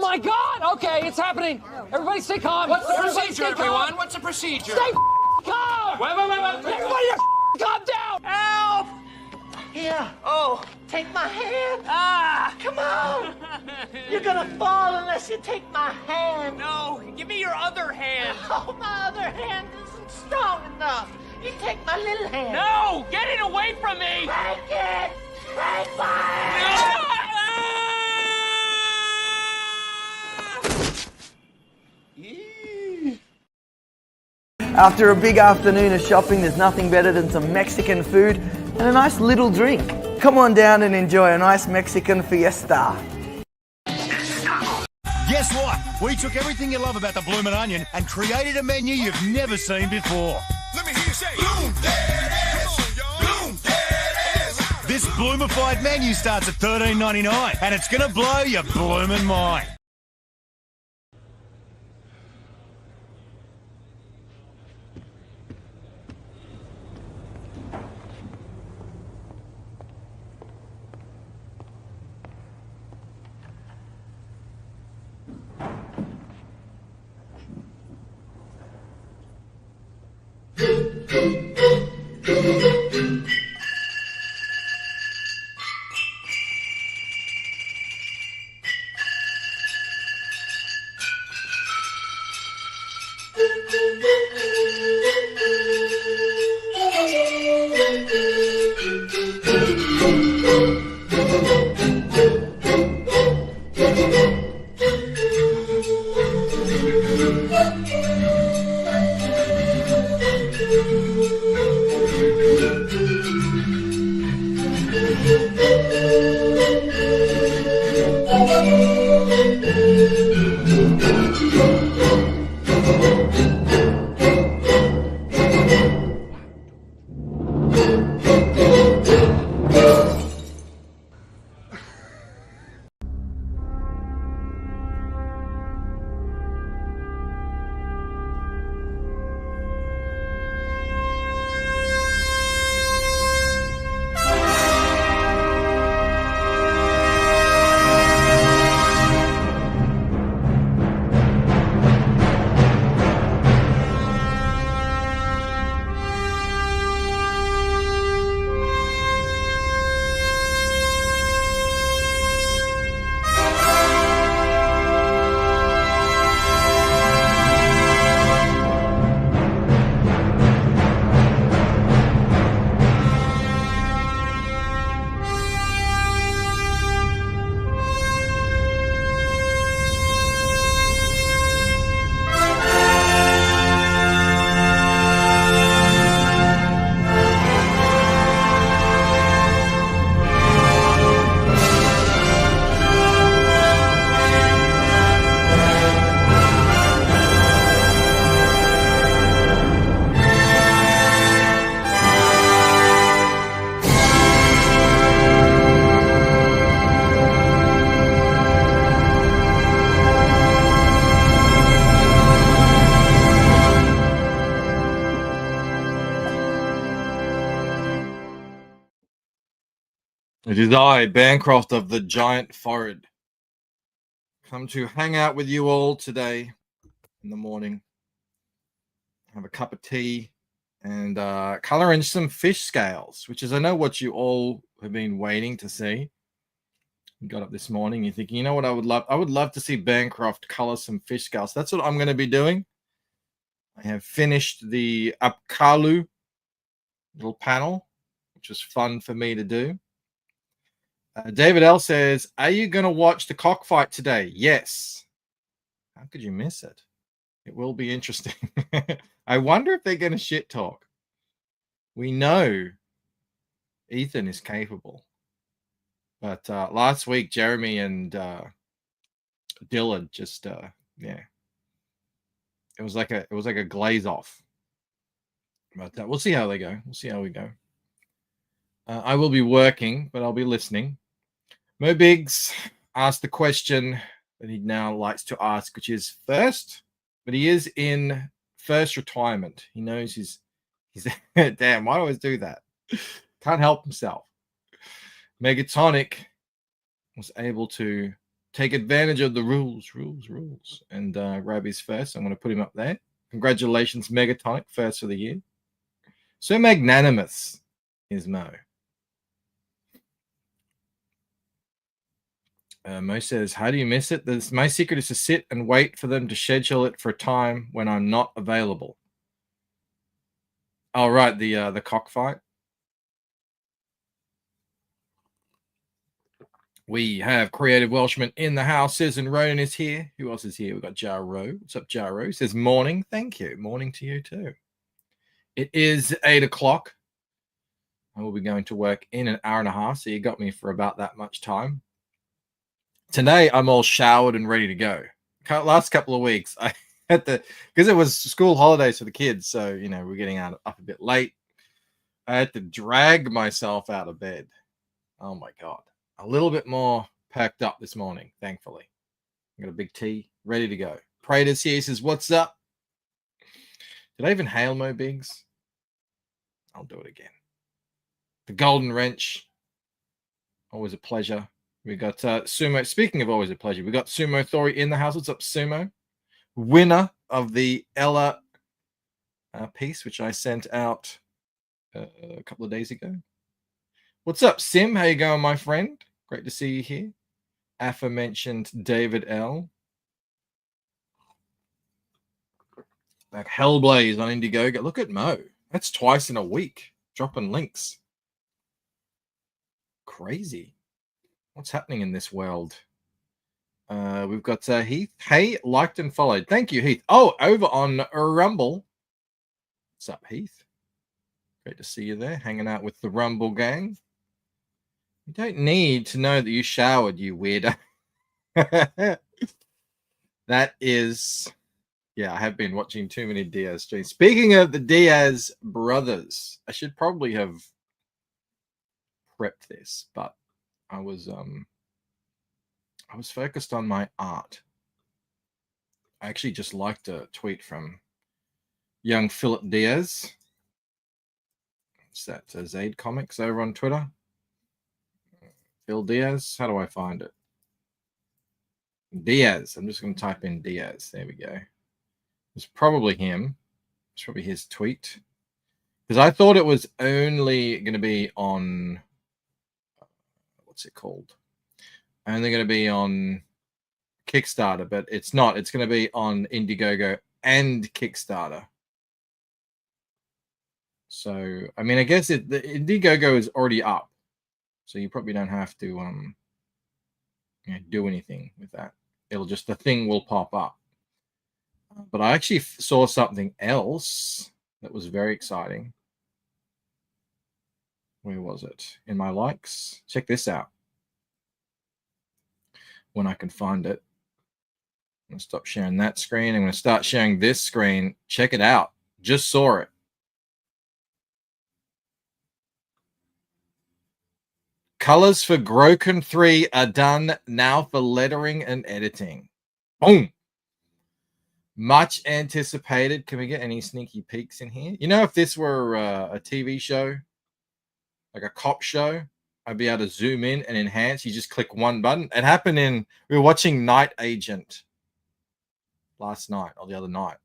my God! Okay, it's happening. Everybody stay calm. What's the Everybody procedure, stay everyone? calm. What's the procedure? Stay calm! Wait. Everybody calm down! Help! Here. Oh, take my hand. Ah! Come on. You're gonna fall unless you take my hand. No, give me your other hand. Oh, my other hand isn't strong enough. You take my little hand. No, get it away from me. Take it. Take mine. After a big afternoon of shopping, there's nothing better than some Mexican food and a nice little drink. Come on down and enjoy a nice Mexican fiesta. Guess what? We took everything you love about the Bloomin' Onion and created a menu you've never seen before. Let me hear you say, Bloom that ass! Bloom that ass! This bloomified menu starts at $13.99 and it's gonna blow your bloomin' mind. It is I, Bancroft of the Giant Forehead, come to hang out with you all today in the morning, have a cup of tea, and color in some fish scales, which is, I know, what you all have been waiting to see. You got up this morning, you're thinking, you know what I would love? I would love to see Bancroft color some fish scales. That's what I'm going to be doing. I have finished the Apkallu little panel, which was fun for me to do. David L says, are you going to watch the cockfight today? Yes. How could you miss it? It will be interesting. I wonder if they're going to shit talk. We know Ethan is capable. But last week, Jeremy and Dylan just, yeah. It was like a glaze off. But we'll see how they go. We'll see how we go. I will be working, but I'll be listening. Mo Biggs asked the question that he now likes to ask, which is first, but he is in first retirement. He knows he's damn, why do I always do that? Can't help himself. Megatonic was able to take advantage of the rules, and grab his first. I'm going to put him up there. Congratulations, Megatonic, first for the year. So magnanimous is Mo. Mo says, how do you miss it? My secret is to sit and wait for them to schedule it for a time when I'm not available. Oh, right, the cockfight. We have Creative Welshman in the house. Susan Ronan is here. Who else is here? We've got Jaro. What's up, Jaro? Says morning. Thank you. Morning to you too. It is 8 o'clock. I will be going to work in an hour and a half, so you got me for about that much time. Today, I'm all showered and ready to go. Last couple of weeks, I had to, because it was school holidays for the kids, so, you know, we're getting up a bit late. I had to drag myself out of bed. Oh, my God. A little bit more packed up this morning, thankfully. I got a big tea, ready to go. Prater's here, says, what's up? Did I even hail Mo Biggs? I'll do it again. The Golden Wrench. Always a pleasure. We got Sumo. Speaking of always a pleasure, we got Sumo Thori in the house. What's up, Sumo? Winner of the Ella piece, which I sent out a couple of days ago. What's up, Sim? How you going, my friend? Great to see you here. Aforementioned David L. Like Hellblaze on Indiegogo. Look at Mo. That's twice in a week. Dropping links. Crazy. What's happening in this world? We've got Heath. Hey, liked and followed. Thank you, Heath. Oh, over on Rumble. What's up, Heath? Great to see you there, hanging out with the Rumble gang. You don't need to know that you showered, you weirdo. That is... Yeah, I have been watching too many Diaz streams. Speaking of the Diaz brothers, I should probably have prepped this, but I was focused on my art. I actually just liked a tweet from young Philip Diaz. What's that? Zaid Comics over on Twitter. Phil Diaz. How do I find it? Diaz. I'm just going to type in Diaz. There we go. It's probably him. It's probably his tweet. Because I thought it was only going to be on... What's it called? Only going to be on Kickstarter, but it's not. It's going to be on Indiegogo and Kickstarter. So, I mean, I guess the Indiegogo is already up. So you probably don't have to do anything with that. It'll just, the thing will pop up. But I actually saw something else that was very exciting. Where was it? In my likes. Check this out. When I can find it. I'm going to stop sharing that screen. I'm going to start sharing this screen. Check it out. Just saw it. Colors for Groken 3 are done now for lettering and editing. Boom. Much anticipated. Can we get any sneaky peeks in here? You know, if this were a TV show, like a cop show, I'd be able to zoom in and enhance. You just click one button. It happened we were watching Night Agent last night or the other night.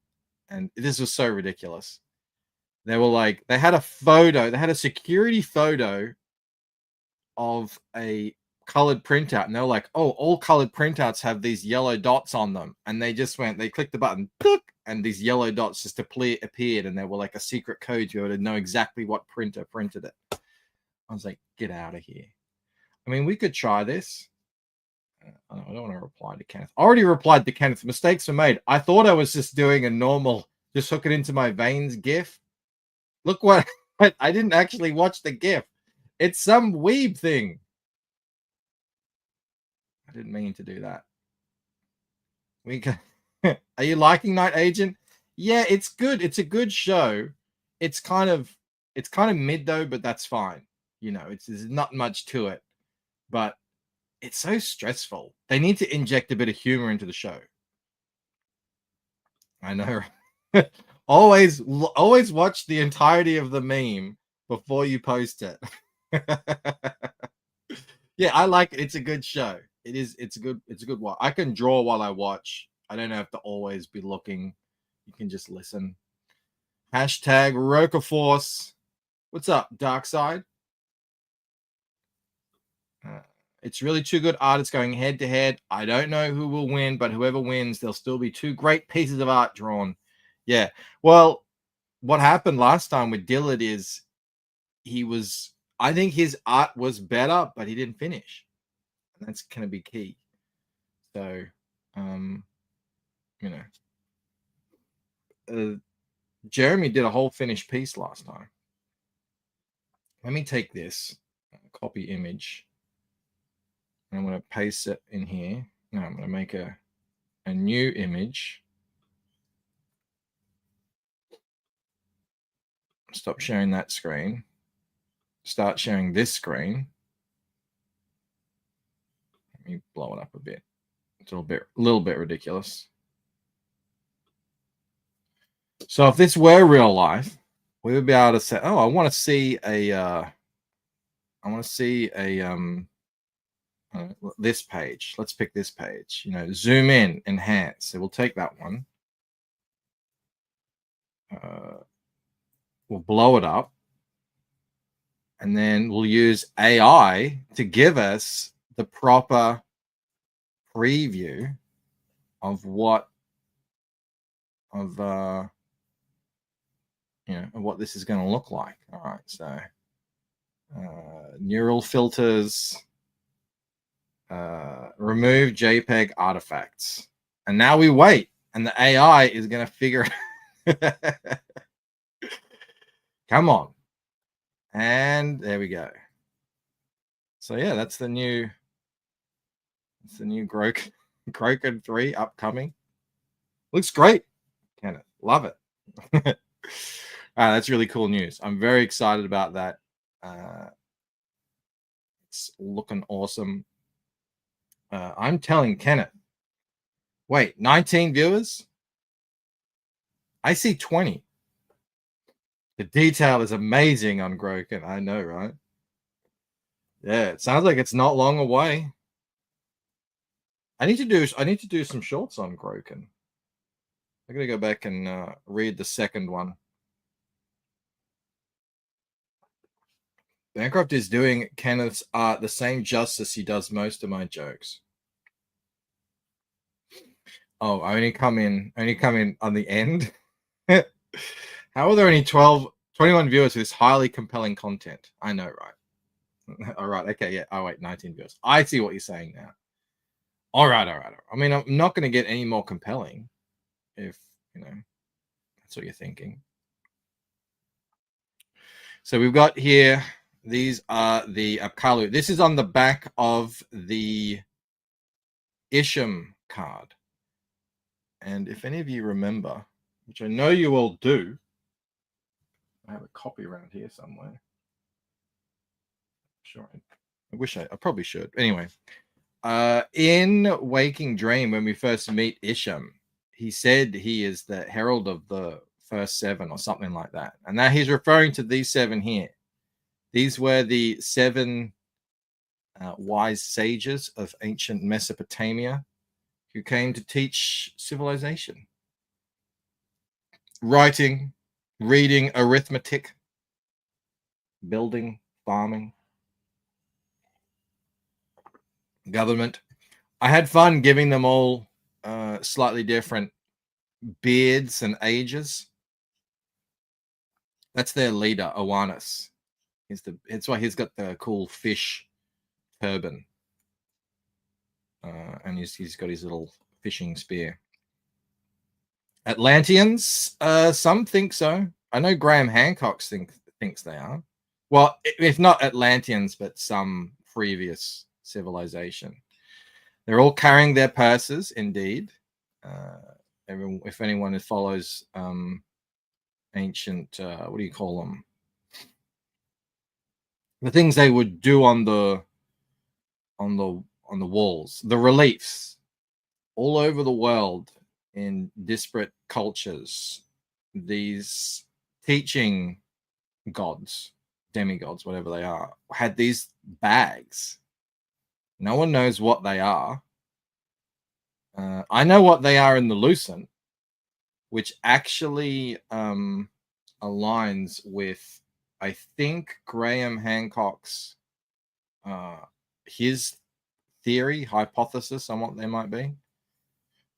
And this was so ridiculous. They were like, they had a photo, they had a security photo of a colored printout. And they were like, oh, all colored printouts have these yellow dots on them. And they just went, they clicked the button, and these yellow dots just appeared. And they were like a secret code to be able to know exactly what printer printed it. I was like, get out of here. I mean, we could try this. I don't want to reply to Kenneth. I already replied to Kenneth. Mistakes were made. I thought I was just doing a normal, just hook it into my veins GIF. Look what, I didn't actually watch the GIF. It's some weeb thing. I didn't mean to do that. We can, are you liking Night Agent? Yeah, it's good. It's a good show. It's kind of mid though, but that's fine. You know, there's not much to it, but it's so stressful. They need to inject a bit of humor into the show. I know. always watch the entirety of the meme before you post it. Yeah, I like it. It's a good show. It's good. It's a good watch. I can draw while I watch. I don't have to always be looking. You can just listen. Hashtag Rokaforce. What's up, Dark Side? It's really two good artists going head to head. I don't know who will win, but whoever wins, there'll still be two great pieces of art drawn. Yeah. Well, what happened last time with Dillard is I think his art was better, but he didn't finish. And that's going to be key. So, Jeremy did a whole finished piece last time. Let me take this copy image. And I'm going to paste it in here. Now I'm going to make a new image. Stop sharing that screen. Start sharing this screen. Let me blow it up a bit. It's a little bit ridiculous. So if this were real life, we would be able to say, "Oh, I want to see this page. Let's pick this page. Zoom in, enhance." So we'll take that one. We'll blow it up, and then we'll use AI to give us the proper preview of what this is going to look like. All right, so neural filters, remove JPEG artifacts, and now we wait, and the AI is going to figure it. Come on. And there we go. So yeah, that's the new Groken 3 upcoming. Looks great, Kenneth. Love it. That's really cool news. I'm very excited about that. It's looking awesome. I'm telling Kenneth. Wait, 19 viewers? I see 20. The detail is amazing on Groken. I know, right? Yeah, it sounds like it's not long away. I need to do some shorts on Groken. I'm gonna go back and read the second one. Bancroft is doing Kenneth's art the same justice he does most of my jokes. Oh, I only come in on the end. How are there only 21 viewers with this highly compelling content? I know, right? All right, okay, yeah. Oh wait, 19 viewers. I see what you're saying now. All right. I mean, I'm not going to get any more compelling if that's what you're thinking. So we've got here. These are the Apkallu. This is on the back of the Isham card. And if any of you remember, which I know you all do, I have a copy around here somewhere. Sure, I wish I probably should. Anyway, in Waking Dream, when we first meet Isham, he said he is the herald of the first 7 or something like that. And now he's referring to these 7 here. These were the 7 wise sages of ancient Mesopotamia who came to teach civilization. Writing, reading, arithmetic, building, farming, government. I had fun giving them all slightly different beards and ages. That's their leader, Oannes. That's why he's got the cool fish turban. And he's got his little fishing spear. Atlanteans, some think so. I know Graham Hancock thinks they are. Well, if not Atlanteans, but some previous civilization. They're all carrying their purses, indeed. If anyone follows ancient, what do you call them? The things they would do on the walls, the reliefs, all over the world in disparate cultures. These teaching gods, demigods, whatever they are, had these bags. No one knows what they are. I know what they are in the Lucent, which actually aligns with, I think, Graham Hancock's his theory, hypothesis on what they might be,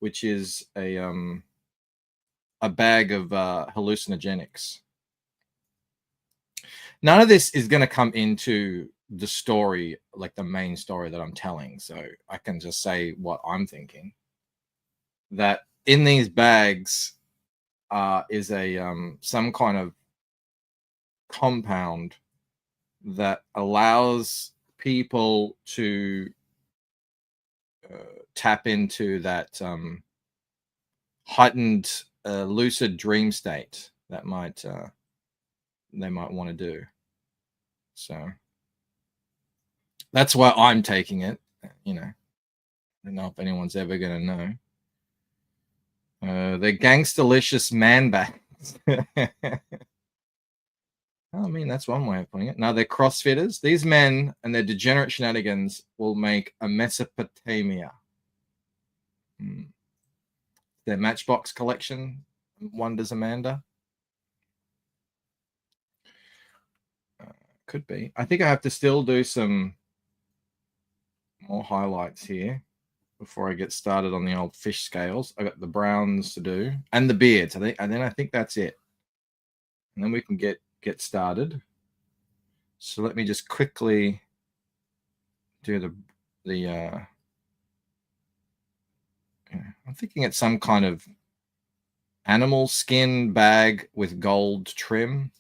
which is a bag of hallucinogenics. None of this is going to come into the story, like the main story that I'm telling, so I can just say what I'm thinking. That in these bags is a some kind of compound that allows people to tap into that heightened lucid dream state that they might want to do. So that's why I'm taking it. You know, I don't know if anyone's ever going to know. They're gangsterlicious man bags. I mean, that's one way of putting it. Now, they're crossfitters. These men and their degenerate shenanigans will make a Mesopotamia. Their Matchbox collection, wonders Amanda. Could be. I think I have to still do some more highlights here before I get started on the old fish scales. I got the browns to do and the beards. And then I think that's it. And then we can get started. So let me just quickly do the I'm thinking it's some kind of animal skin bag with gold trim.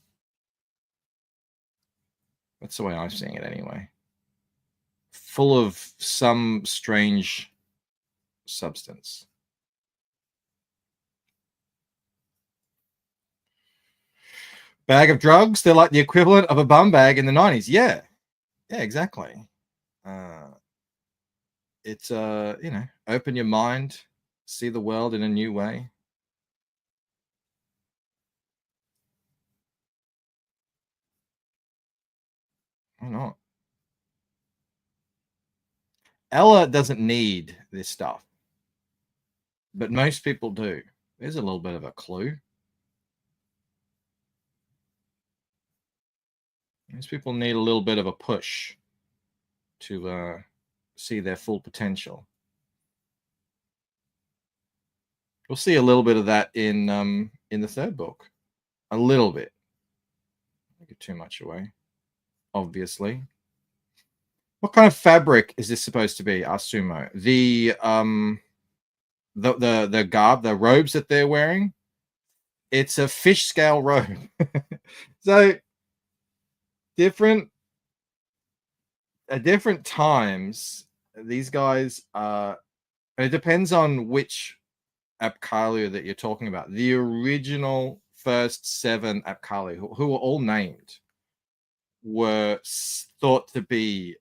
That's the way I'm seeing it anyway. Full of some strange substance. Bag of drugs. They're like the equivalent of a bum bag in the 90s. Yeah. Yeah, exactly. It's, you know, open your mind, see the world in a new way. Why not? Ella doesn't need this stuff, but most people do. There's a little bit of a clue. Most people need a little bit of a push to see their full potential. We'll see a little bit of that in the third book. A little bit. Don't give too much away, obviously. What kind of fabric is this supposed to be, Asumo? The garb, the robes that they're wearing, it's a fish scale robe. So at different times, these guys it depends on which Apkallu that you're talking about. The original first 7 Apkallu, who were all named, were thought to be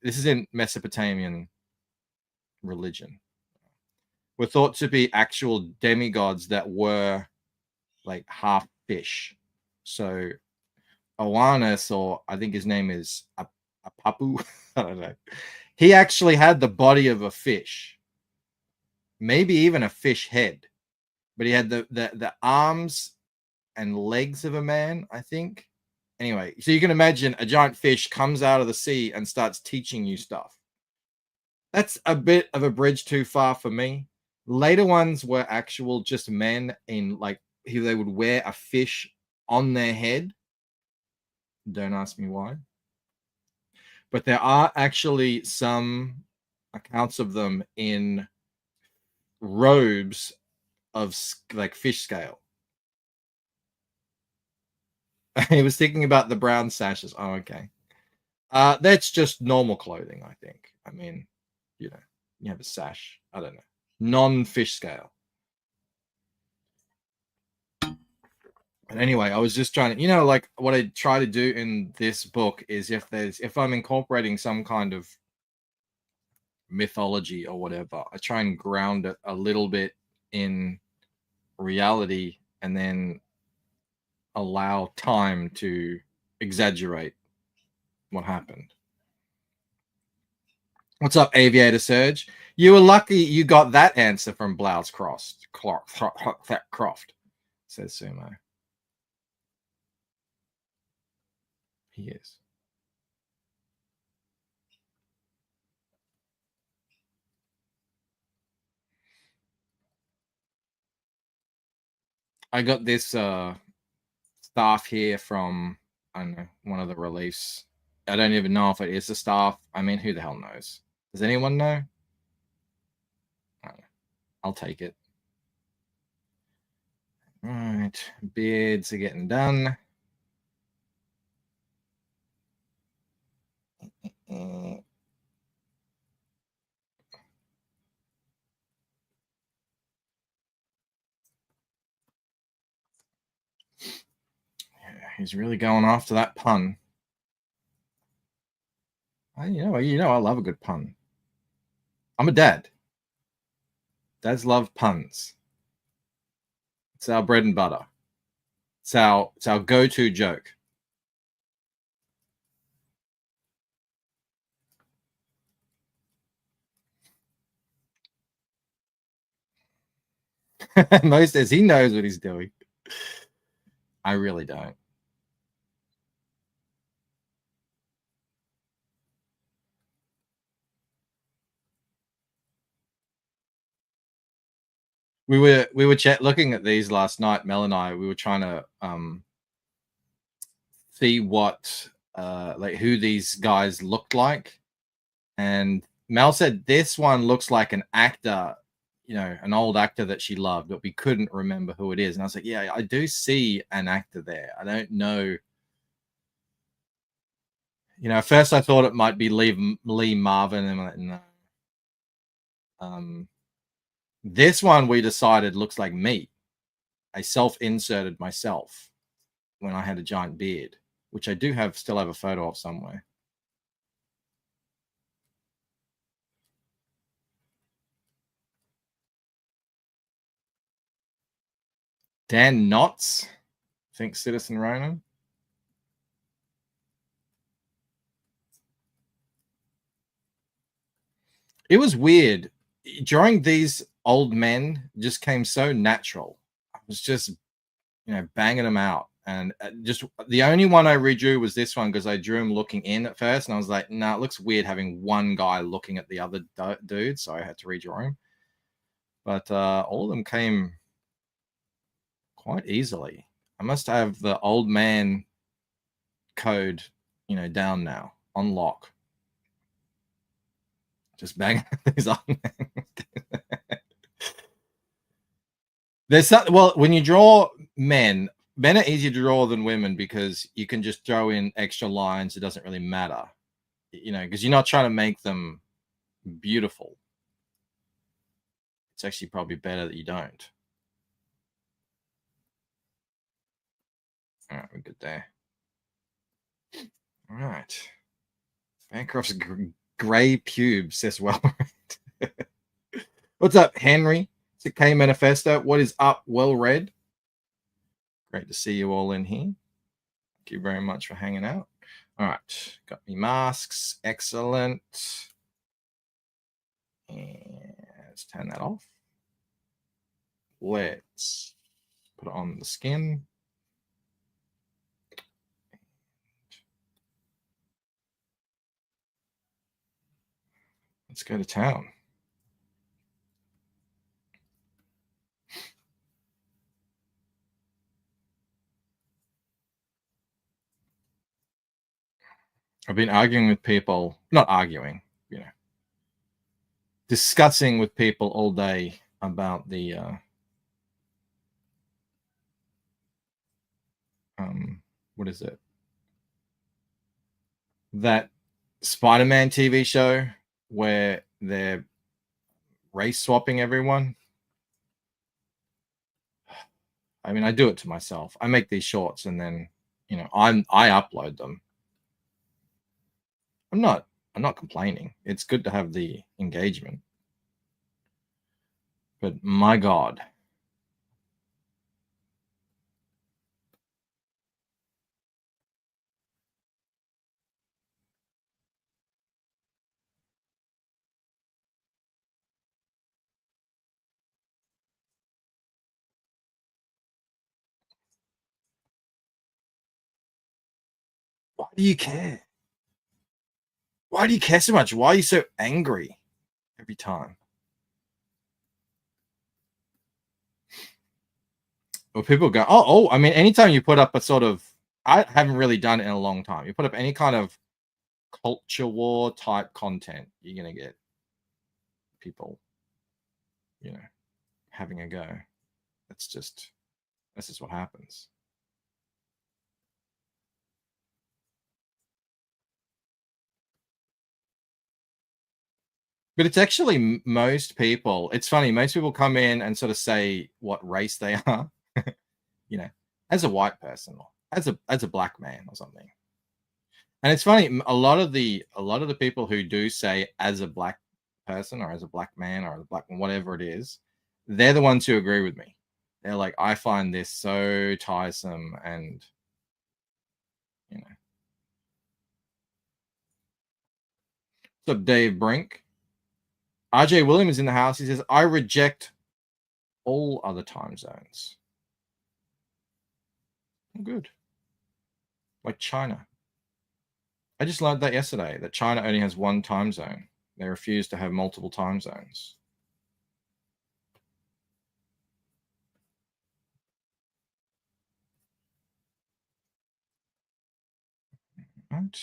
this is in Mesopotamian religion, were thought to be actual demigods that were like half fish. So Oannes, or I think his name is Apkallu, I don't know, he actually had the body of a fish, maybe even a fish head, but he had the arms and legs of a man, I think. Anyway, so you can imagine a giant fish comes out of the sea and starts teaching you stuff. That's a bit of a bridge too far for me. Later ones were actual just men in, like, they would wear a fish on their head. Don't ask me why. But there are actually some accounts of them in robes of like fish scale. He was thinking about the brown sashes. Oh, okay. That's just normal clothing, I think. I mean, you know, you have a sash. I don't know. Non-fish scale. But anyway, I was just trying to, you know, like what I try to do in this book is if I'm incorporating some kind of mythology or whatever, I try and ground it a little bit in reality and then allow time to exaggerate what happened. What's up, Aviator Surge? You were lucky you got that answer from Blouse Croft, says Sumo. He is. I got this staff here from, I don't know, one of the reliefs. I don't even know if it is the staff. I mean, who the hell knows? Does anyone know? I don't know. I'll take it. All right, beards are getting done. He's really going after that pun. You know, I love a good pun. I'm a dad. Dads love puns. It's our bread and butter. It's our go-to joke. Mo says he knows what he's doing. I really don't. We were looking at these last night, Mel and I. We were trying to see what like who these guys looked like, and Mel said this one looks like an actor, you know, an old actor that she loved, but we couldn't remember who it is. And I was like, yeah, I do see an actor there. I don't know. You know, at first I thought it might be Lee Marvin, and I'm like, no. This one we decided looks like me. I self-inserted myself when I had a giant beard, which I still have a photo of somewhere. Dan Knotts, thinks Citizen Ronan. It was weird. Drawing these old men just came so natural. I was just, you know, banging them out. And just the only one I redrew was this one because I drew him looking in at first. And I was like, no, it looks weird having one guy looking at the other dude. So I had to redraw him. But all of them came quite easily. I must have the old man code, you know, down now on lock. Just bang these on. There's some, well, when you draw men are easier to draw than women because you can just throw in extra lines. It doesn't really matter, you know, because you're not trying to make them beautiful. It's actually probably better that you don't. All right, we're good there. All right. Bancroft's gray pubes says, well, what's up, Henry? It's a K Manifesto. What is up? Well read. Great to see you all in here. Thank you very much for hanging out. All right, got me masks. Excellent. And let's turn that off. Let's put it on the skin. Let's go to town. I've been arguing with people, not arguing, you know, discussing with people all day about the what is it? That Spider-Man TV show where they're race swapping everyone. I mean, I do it to myself. I make these shorts and then, you know, I upload them. I'm not complaining. It's good to have the engagement. But my God. do you care? Why do you care so much? Why are you so angry every time? Well, people go, oh, I mean, anytime you put up a sort of, I haven't really done it in a long time. You put up any kind of culture war type content, you're going to get people, having a go. That's just what happens. But it's actually most people. It's funny. Most people come in and sort of say what race they are, as a white person or as a black man or something. And it's funny. A lot of the people who do say as a black person or as a black man or as a black whatever it is, they're the ones who agree with me. They're like, I find this so tiresome and, What's up, Dave Brink? RJ Williams is in the house. He says, I reject all other time zones. Good. Like China. I just learned that yesterday, that China only has one time zone. They refuse to have multiple time zones. Right.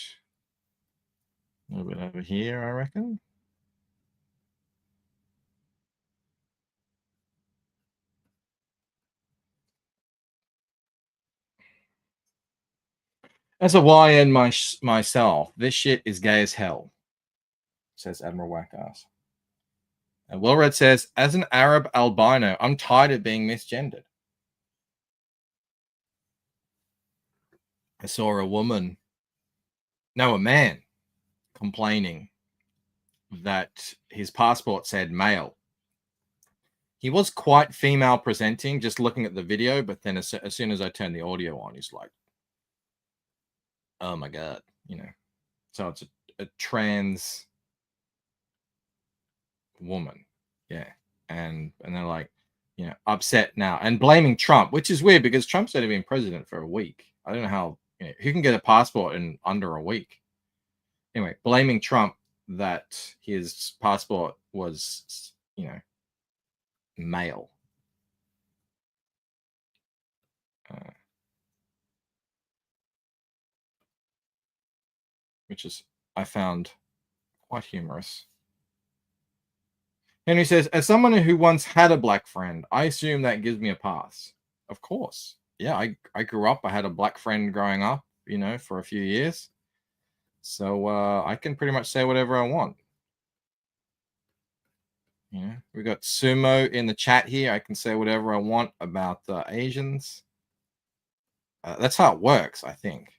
A little bit over here, I reckon. As a YN myself, this shit is gay as hell, says Admiral Wackass. And Willred says, as an Arab albino, I'm tired of being misgendered. I saw a man complaining that his passport said male. He was quite female presenting, just looking at the video, but then as soon as I turned the audio on, he's like, oh my God, So it's a trans woman. Yeah. And they're like, upset now and blaming Trump, which is weird because Trump's only been president for a week. I don't know how, who can get a passport in under a week? Anyway, blaming Trump that his passport was, male. Which is, I found quite humorous. Henry says, as someone who once had a black friend, I assume that gives me a pass. Of course. Yeah, I grew up. I had a black friend growing up, for a few years. So I can pretty much say whatever I want. We got Sumo in the chat here. I can say whatever I want about Asians. That's how it works, I think.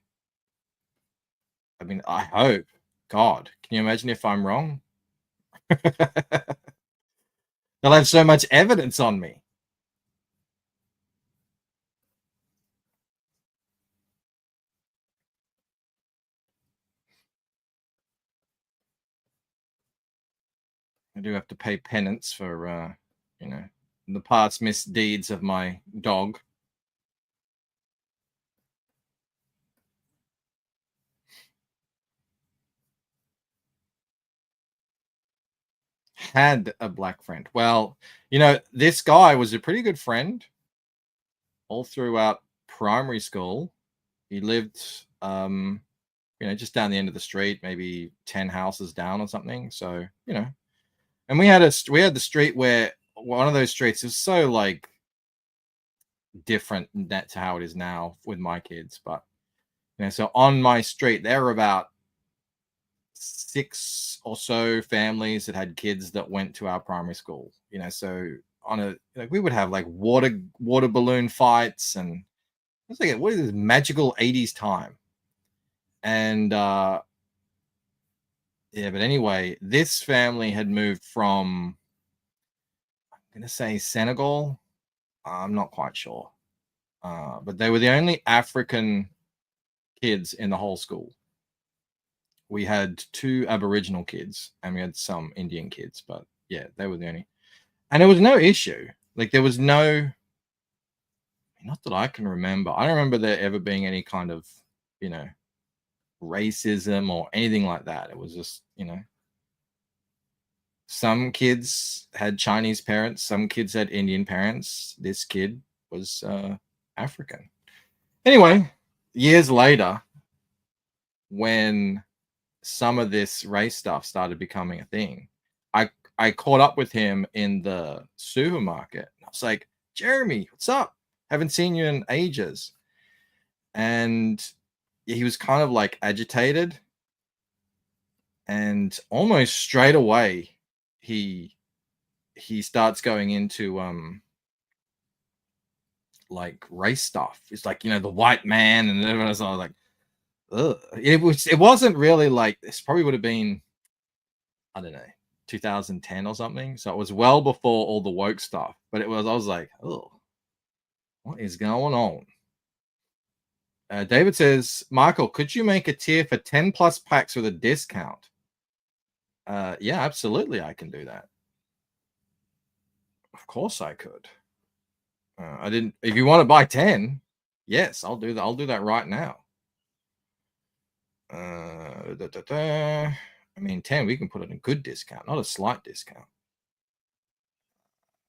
I mean, I hope. God, can you imagine if I'm wrong? They'll have so much evidence on me. I do have to pay penance for, the past misdeeds of my dog. Had a black friend. Well, this guy was a pretty good friend all throughout primary school. He lived, just down the end of the street, maybe 10 houses down or something. So, and we had the street where one of those streets is so like different to how it is now with my kids. But, so on my street, there were about 6 or so families that had kids that went to our primary school, so on we would have like water balloon fights and it's like, what is this magical 80s time? And yeah, but anyway, this family had moved from, I'm gonna say Senegal. I'm not quite sure, but they were the only African kids in the whole school. We had 2 Aboriginal kids and we had some Indian kids, but yeah, they were the only. And there was no issue. Like there was no, not that I can remember. I don't remember there ever being any kind of, racism or anything like that. It was just, some kids had Chinese parents, some kids had Indian parents. This kid was African. Anyway, years later, when some of this race stuff started becoming a thing, I caught up with him in the supermarket. I was like, Jeremy, what's up? Haven't seen you in ages. And he was kind of like agitated. And almost straight away, he starts going into like race stuff. It's like, the white man, and everyone was all like, ugh. It wasn't really like, this probably would have been, I don't know, 2010 or something. So it was well before all the woke stuff. But I was like, oh, what is going on? David says, Michael, could you make a tier for 10 plus packs with a discount? Yeah, absolutely, I can do that. Of course I could. I didn't. If you want to buy 10, yes, I'll do that. I'll do that right now. I mean, 10, we can put it in a good discount, not a slight discount.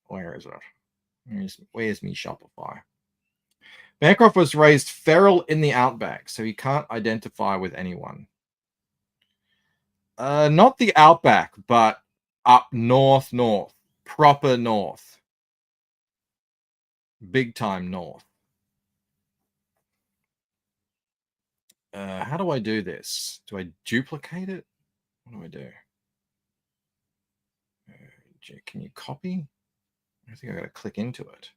Where is it? Where's me Shopify? Bancroft was raised feral in the outback, so he can't identify with anyone. Not the outback, but up north, proper north. Big time north. How do I do this? Do I duplicate it? What do I do? Can you copy? I think I got to click into it.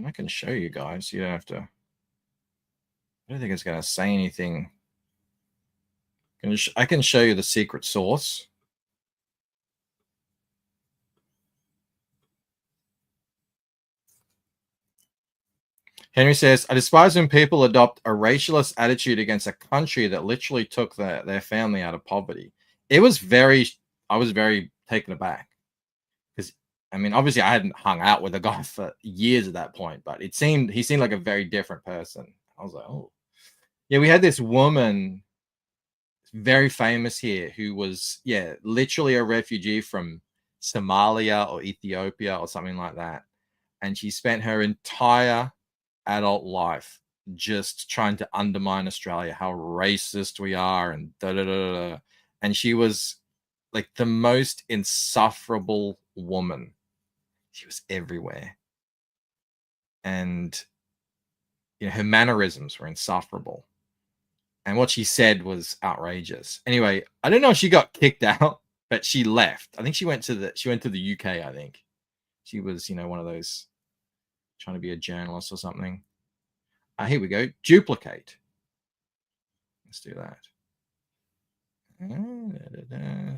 I can show you guys. You don't have to. I don't think it's going to say anything. I can show you the secret source. Henry says, I despise when people adopt a racialist attitude against a country that literally took their family out of poverty. I was very taken aback. Because, I mean, obviously I hadn't hung out with a guy for years at that point, but he seemed like a very different person. I was like, oh. Yeah, we had this woman, very famous here, who was, literally a refugee from Somalia or Ethiopia or something like that. And she spent her entire adult life just trying to undermine Australia, how racist we are, and da-da-da-da. And she was like the most insufferable woman. She was everywhere. And her mannerisms were insufferable. And what she said was outrageous. Anyway, I don't know if she got kicked out, but she left. I think she went to the UK, I think. She was, one of those trying to be a journalist or something. Here we go. Duplicate. Let's do that.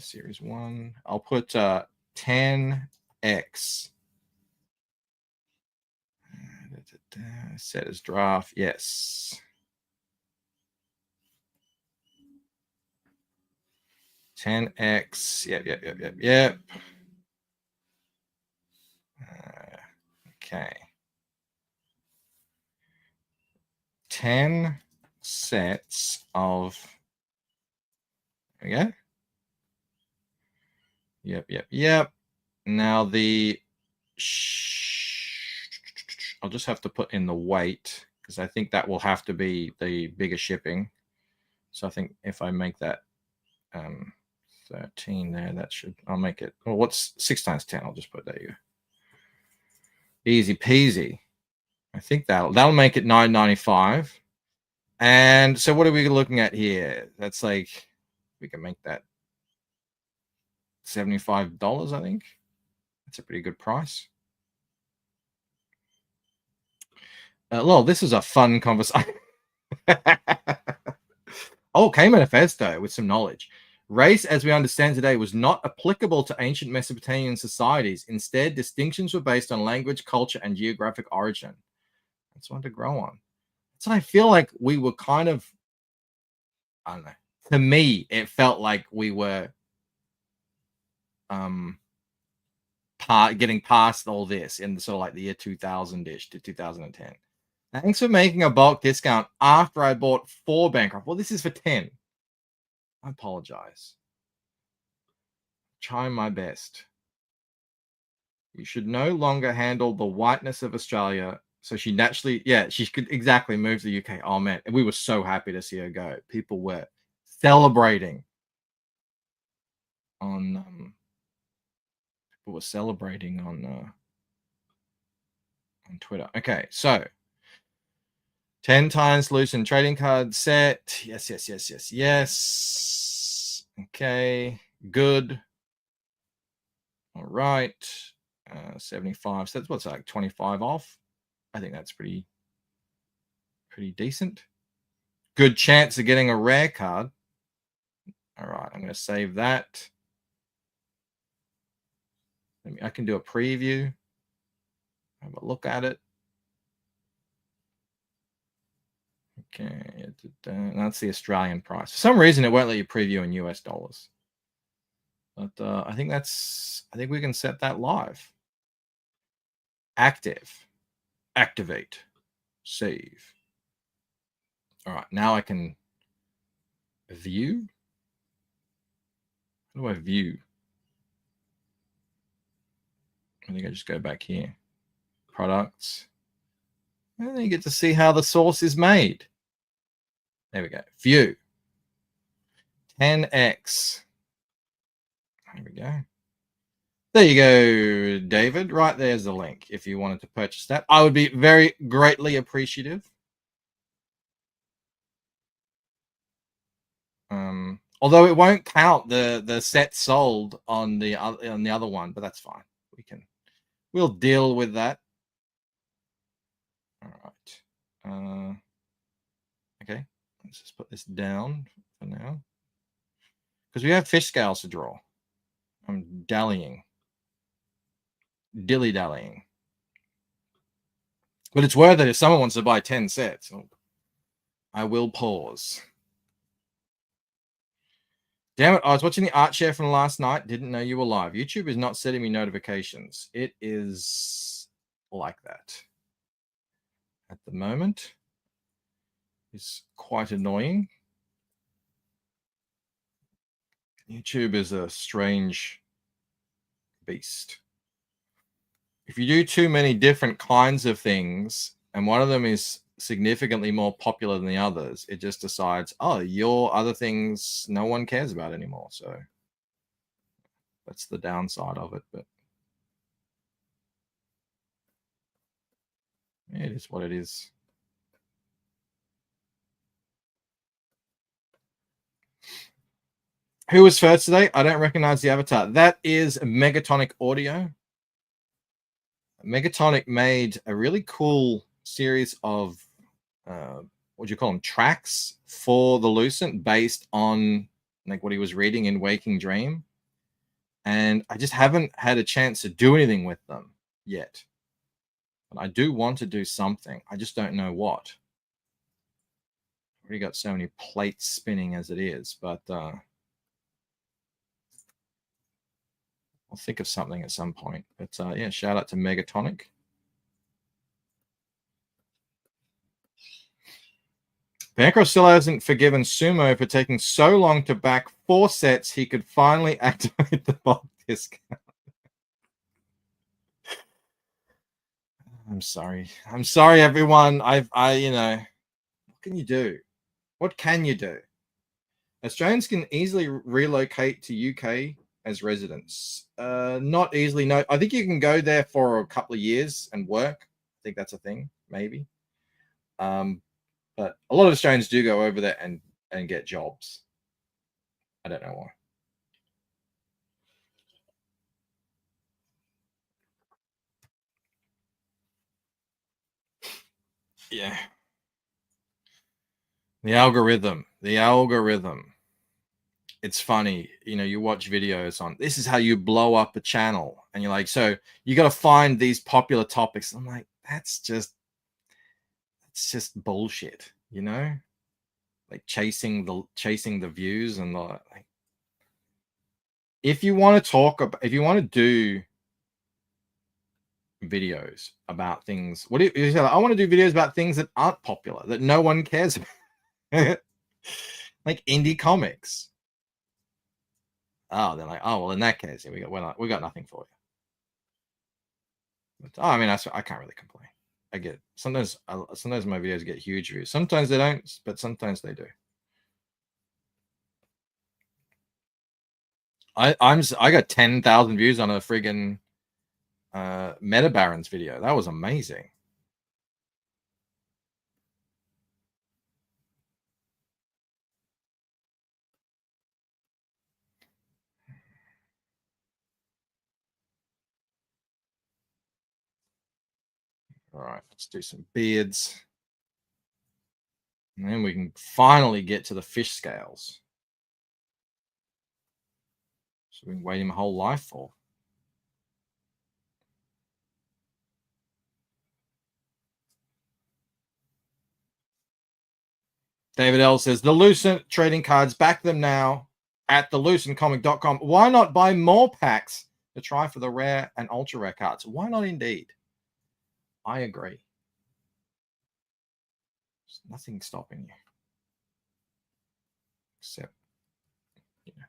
Series 1. I'll put 10x. Set as draft. Yes. 10x. Yep. Okay. 10 sets of. There we go. Yep. Now I'll just have to put in the weight because I think that will have to be the bigger shipping. So I think if I make that 13 there, I'll make it. Well, what's 6 times 10? I'll just put that here. Easy peasy. I think that'll make it $9.95. And so what are we looking at here? That's like, we can make that $75, I think. That's a pretty good price. Lol, this is a fun conversation. Okay, manifesto with some knowledge. Race, as we understand today, was not applicable to ancient Mesopotamian societies. Instead, distinctions were based on language, culture, and geographic origin. That's one to grow on. So I feel like we were kind of, I don't know. To me, it felt like we were getting past all this in sort of like the year 2000-ish to 2010. Thanks for making a bulk discount after I bought 4 Bancroft. Well, this is for 10. I apologize. Trying my best. You should no longer handle the whiteness of Australia. So she naturally, yeah, she could exactly move to the UK. Oh man, we were so happy to see her go. People were celebrating on Twitter. Okay, so 10 times Lucent trading card set. Yes. Okay, good. All right. 75. So that's what's like 25 off. I think that's pretty decent. Good chance of getting a rare card. All right, I'm going to save that. I can do a preview. Have a look at it. Okay, that's the Australian price. For some reason, it won't let you preview in US dollars. But I think we can set that live. Active. Activate. Save. All right, now I can view. How do I view? I think I just go back here. Products. And then you get to see how the sauce is made. There we go. View. 10x. There we go. There you go, David. Right there's the link. If you wanted to purchase that, I would be very greatly appreciative. Although it won't count the set sold on the other one, but that's fine. We'll deal with that. All right. Okay. Let's just put this down for now because we have fish scales to draw. I'm dilly-dallying. But it's worth it if someone wants to buy 10 sets. I will pause. Damn it, I was watching the art share from last night. Didn't know you were live. YouTube is not sending me notifications. It is like that at the moment. It's quite annoying. YouTube is a strange beast. If you do too many different kinds of things, and one of them is significantly more popular than the others, it just decides, oh, your other things no one cares about anymore. So that's the downside of it, but it is what it is. Who was first today? I don't recognize the avatar. That is Megatonic Audio. Megatonic made a really cool series of what do you call them, tracks for the Lucent based on like what he was reading in Waking Dream, and I just haven't had a chance to do anything with them yet. But I do want to do something. I just don't know what. I've already got so many plates spinning as it is, but I'll think of something at some point. But yeah, shout out to Megatonic. Bancroft still hasn't forgiven Sumo for taking so long to back 4 sets he could finally activate the bulk discount. I'm sorry. I'm sorry, everyone. You know, what can you do? What can you do? Australians can easily relocate to UK as residents. Not easily. No, I think you can go there for a couple of years and work. I think that's a thing, maybe. But a lot of Australians do go over there and get jobs. I don't know why. Yeah. The algorithm. It's funny, you know, you watch videos on this is how you blow up a channel, and you're like, so you got to find these popular topics. I'm like, that's just bullshit, you know, like chasing the views and the like. If you want to talk about, if you want to do videos about things. What do you say? I want to do videos about things that aren't popular, that no one cares about. Like indie comics. Oh, they're like, oh well, in that case, we got nothing for you. But, I mean, I can't really complain. I get it. Sometimes my videos get huge views. Sometimes they don't, but sometimes they do. I got 10,000 views on a friggin' Meta Barons video. That was amazing. All right, let's do some beards. And then we can finally get to the fish scales. So we've been waiting my whole life for. David L says, the Lucent trading cards, back them now at thelucentcomic.com. Why not buy more packs to try for the rare and ultra rare cards? Why not indeed? I agree. There's nothing stopping you. Except, you know.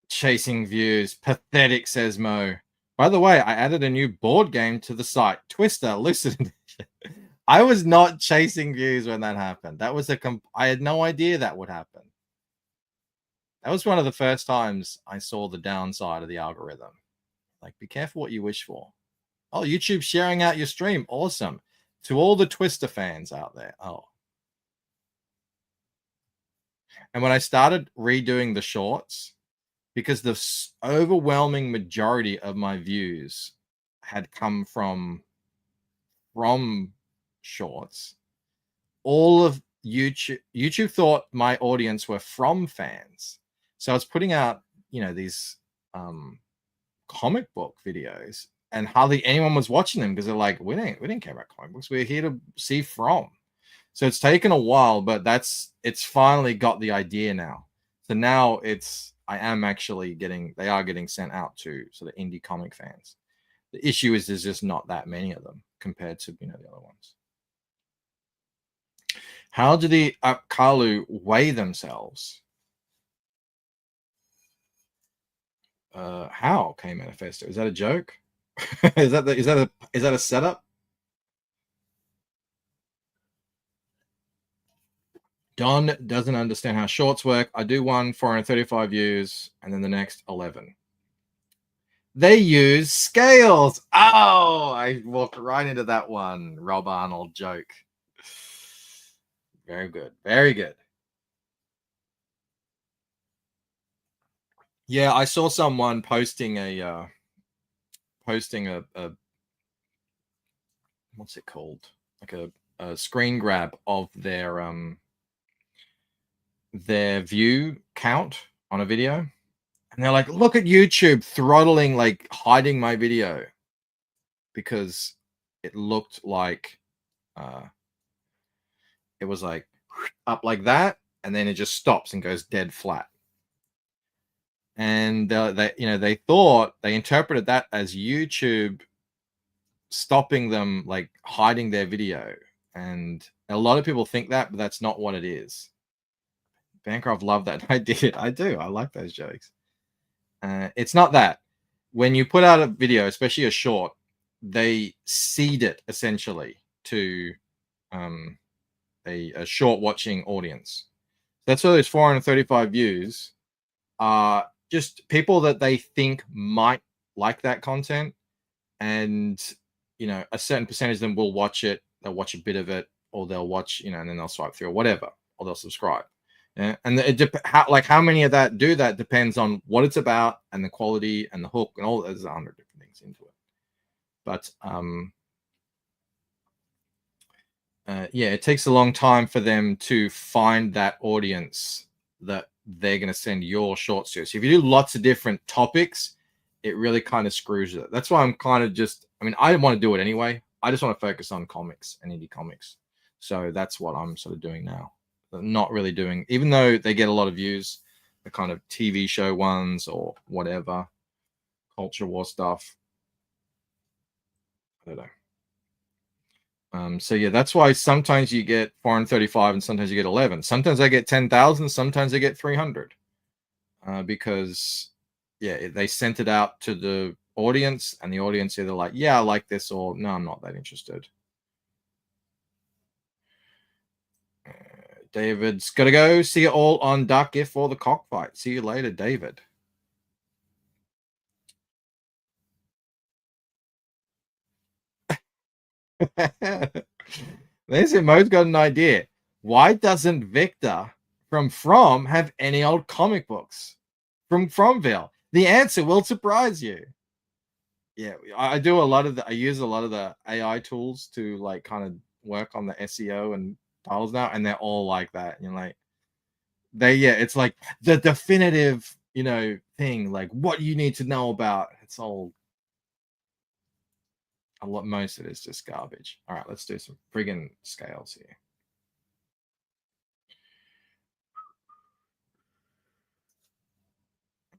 Chasing views. Pathetic, says Mo. By the way, I added a new board game to the site. Twister, listen. I was not chasing views when that happened. That was I had no idea that would happen. That was one of the first times I saw the downside of the algorithm. Like, be careful what you wish for. Oh, YouTube's sharing out your stream. Awesome. To all the Twister fans out there. Oh. And when I started redoing the shorts, because the overwhelming majority of my views had come from shorts, all of YouTube thought my audience were from fans. So I was putting out, these comic book videos, and hardly anyone was watching them because they're like, we didn't care about comic books. We're here to see from. So it's taken a while, but it's finally got the idea now. So now they are getting sent out to sort of indie comic fans. The issue is there's just not that many of them compared to, the other ones. How do the Apkallu weigh themselves? How, K Manifesto? Is that a joke? is that a setup? Don doesn't understand how shorts work. I do one 435 views and then the next 11. They use scales. Oh, I walked right into that one. Rob Arnold joke. Very good. Very good. Yeah, I saw someone posting a what's it called? Like a screen grab of their view count on a video, and they're like, look at YouTube throttling, like hiding my video because it looked like it was like up like that, and then it just stops and goes dead flat. And they interpreted that as YouTube stopping them, like hiding their video. And a lot of people think that, but that's not what it is. Bancroft loved that. I did. I do. I like those jokes. It's not that. When you put out a video, especially a short, they seed it essentially to a short watching audience. That's why those 435 views are just people that they think might like that content, and a certain percentage of them will watch it. They'll watch a bit of it, or they'll watch, and then they'll swipe through or whatever, or they'll subscribe. Yeah, and how many of that do that depends on what it's about and the quality and the hook and all. There's 100 different things into it, but yeah, it takes a long time for them to find that audience that they're going to send your shorts to. So if you do lots of different topics, it really kind of screws it. That's why I'm kind of just I mean, I didn't want to do it anyway. I just want to focus on comics and indie comics. So that's what I'm sort of doing now. Not really doing, even though they get a lot of views, the kind of TV show ones or whatever, culture war stuff. I don't know. So yeah, that's why sometimes you get 435 and sometimes you get 11. Sometimes I get 10,000, sometimes I get 300. Because yeah, they sent it out to the audience and the audience either like, yeah, I like this, or no, I'm not that interested. David's got to go. See you all on Dark Gift for the cockfight. See you later, David. There's it. Mo's got an idea. Why doesn't Victor from have any old comic books from Fromville? The answer will surprise you. Yeah, I do a lot of I use a lot of the AI tools to like kind of work on the SEO and titles now, and they're all like that. You know, like it's like the definitive, thing, like what you need to know about. It's all most of it is just garbage. All right, let's do some friggin' scales here.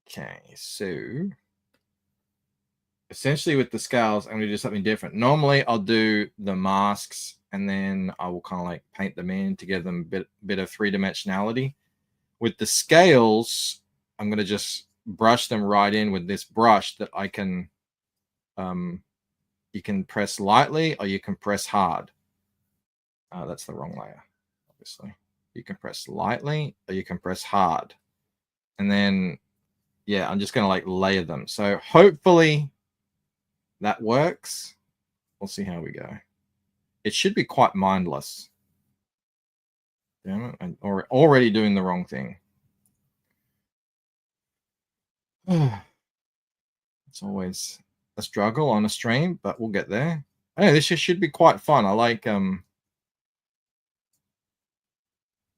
Okay, so essentially with the scales, I'm going to do something different. Normally, I'll do the masks and then I will kind of like paint them in to give them a bit of three-dimensionality. With the scales, I'm going to just brush them right in with this brush that I can, you can press lightly or you can press hard. That's the wrong layer, obviously. You can press lightly or you can press hard. And then, yeah, I'm just going to like layer them. So hopefully that works. We'll see how we go. It should be quite mindless. Damn it, I'm already doing the wrong thing. It's always a struggle on a stream, but we'll get there. Oh, this should be quite fun. I like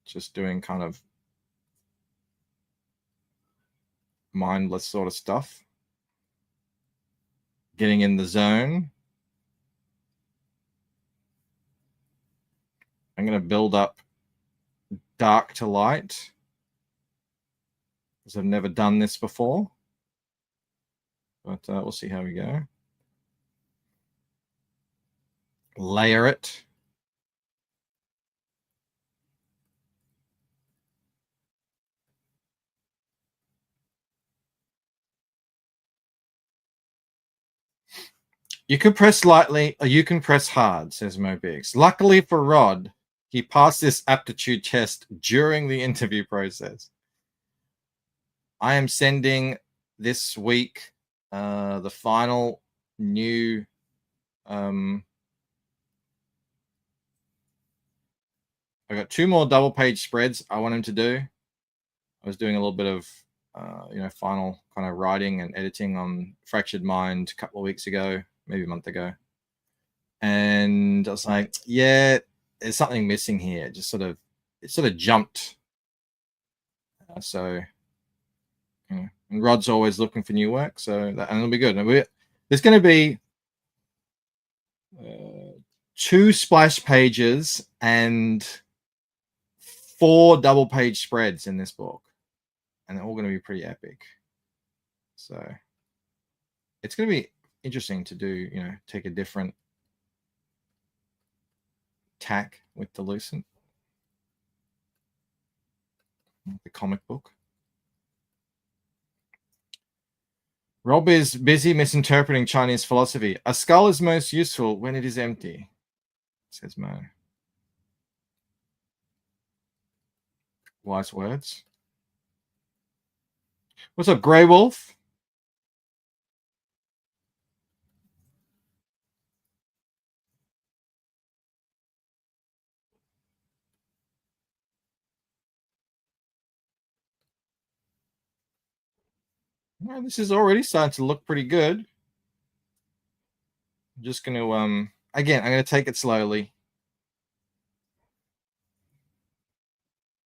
just doing kind of mindless sort of stuff. Getting in the zone. I'm going to build up dark to light, because I've never done this before. But we'll see how we go. Layer it. You can press lightly or you can press hard, says Mo Biggs. Luckily for Rod, he passed this aptitude test during the interview process. I am sending this week the final new I got 2 more double page spreads I want him to do. I was doing a little bit of final kind of writing and editing on Fractured Mind a couple of weeks ago, maybe a month ago. And I was like, yeah, there's something missing here. It sort of jumped. And Rod's always looking for new work, and it'll be good. And there's going to be 2 splash pages and 4 double page spreads in this book, and they're all going to be pretty epic. So it's going to be interesting to do, take a different tack with the Lucent, the comic book. Rob is busy misinterpreting Chinese philosophy. A skull is most useful when it is empty, says Mo. Wise words. What's up, Grey Wolf? Well, this is already starting to look pretty good. I'm just going to, again, I'm going to take it slowly.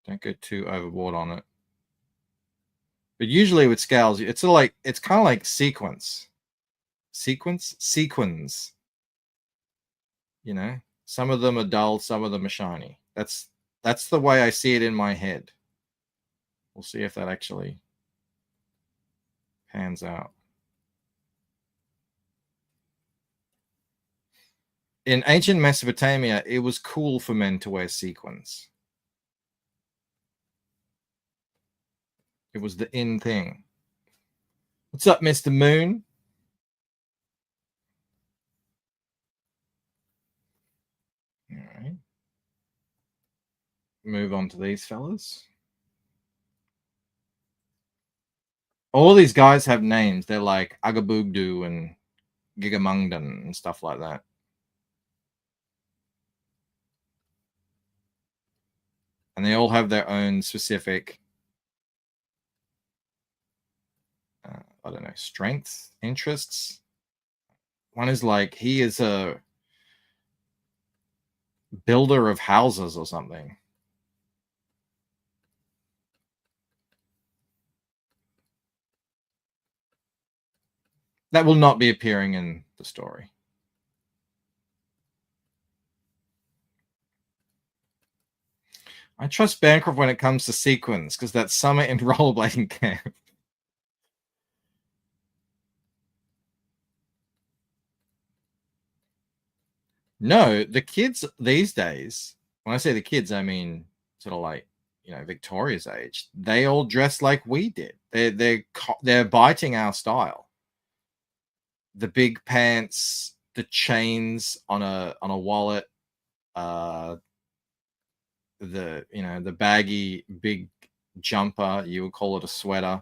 Don't go too overboard on it. But usually with scales, it's kind of like sequence. Sequins. You know, some of them are dull, some of them are shiny. That's the way I see it in my head. We'll see if that actually pans out. In ancient Mesopotamia, it was cool for men to wear sequins. It was the in thing. What's up, Mr. Moon? All right. Move on to these fellas. All these guys have names. They're like Agabugdu and Gigamungdan and stuff like that. And they all have their own specific, I don't know, strengths, interests. One is like, he is a builder of houses or something. That will not be appearing in the story. I trust Bancroft when it comes to sequins, because that's summer in rollerblading camp. No, the kids these days, when I say the kids, I mean sort of like, you know, Victoria's age. They all dress like we did. They're biting our style. The big pants, the chains on a wallet, the baggy big jumper, you would call it a sweater.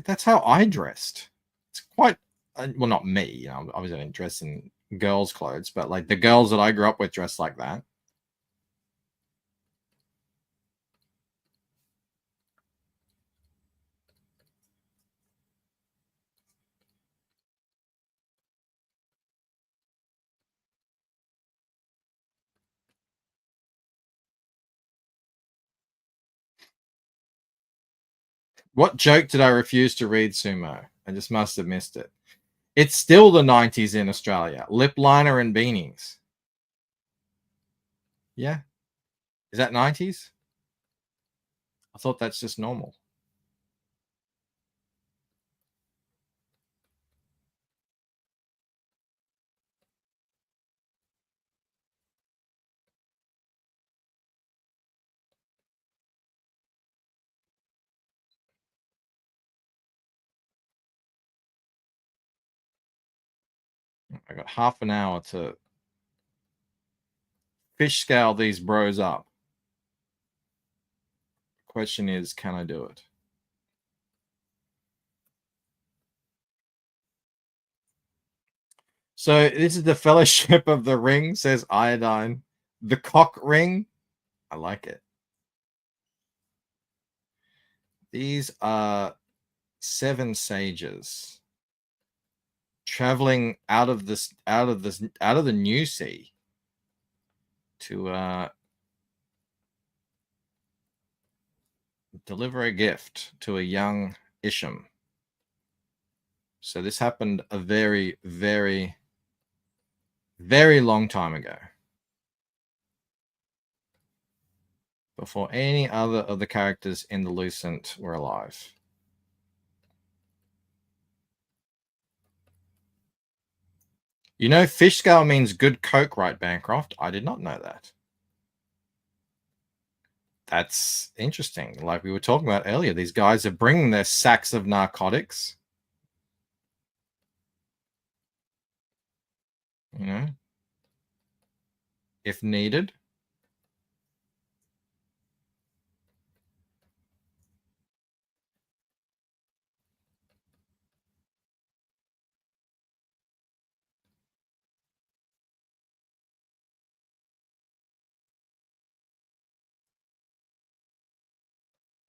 That's how I dressed. It's quite well, not me, you know, obviously I didn't dress in girls' clothes, but like the girls that I grew up with dressed like that. What joke did I refuse to read, Sumo? I just must have missed it. It's still the 90s in Australia. Lip liner and beanies. Yeah. Is that 90s? I thought that's just normal. I got half an hour to fish scale these bros up. Question is, can I do it? So this is the Fellowship of the Ring, says Iodine. The Cock Ring. I like it. These are 7 sages traveling out of the New Sea to deliver a gift to a young Isham. So this happened a very, very, very long time ago, before any other of the characters in the Lucent were alive. You know, fish scale means good coke, right, Bancroft? I did not know that. That's interesting. Like we were talking about earlier, these guys are bringing their sacks of narcotics. You know, if needed.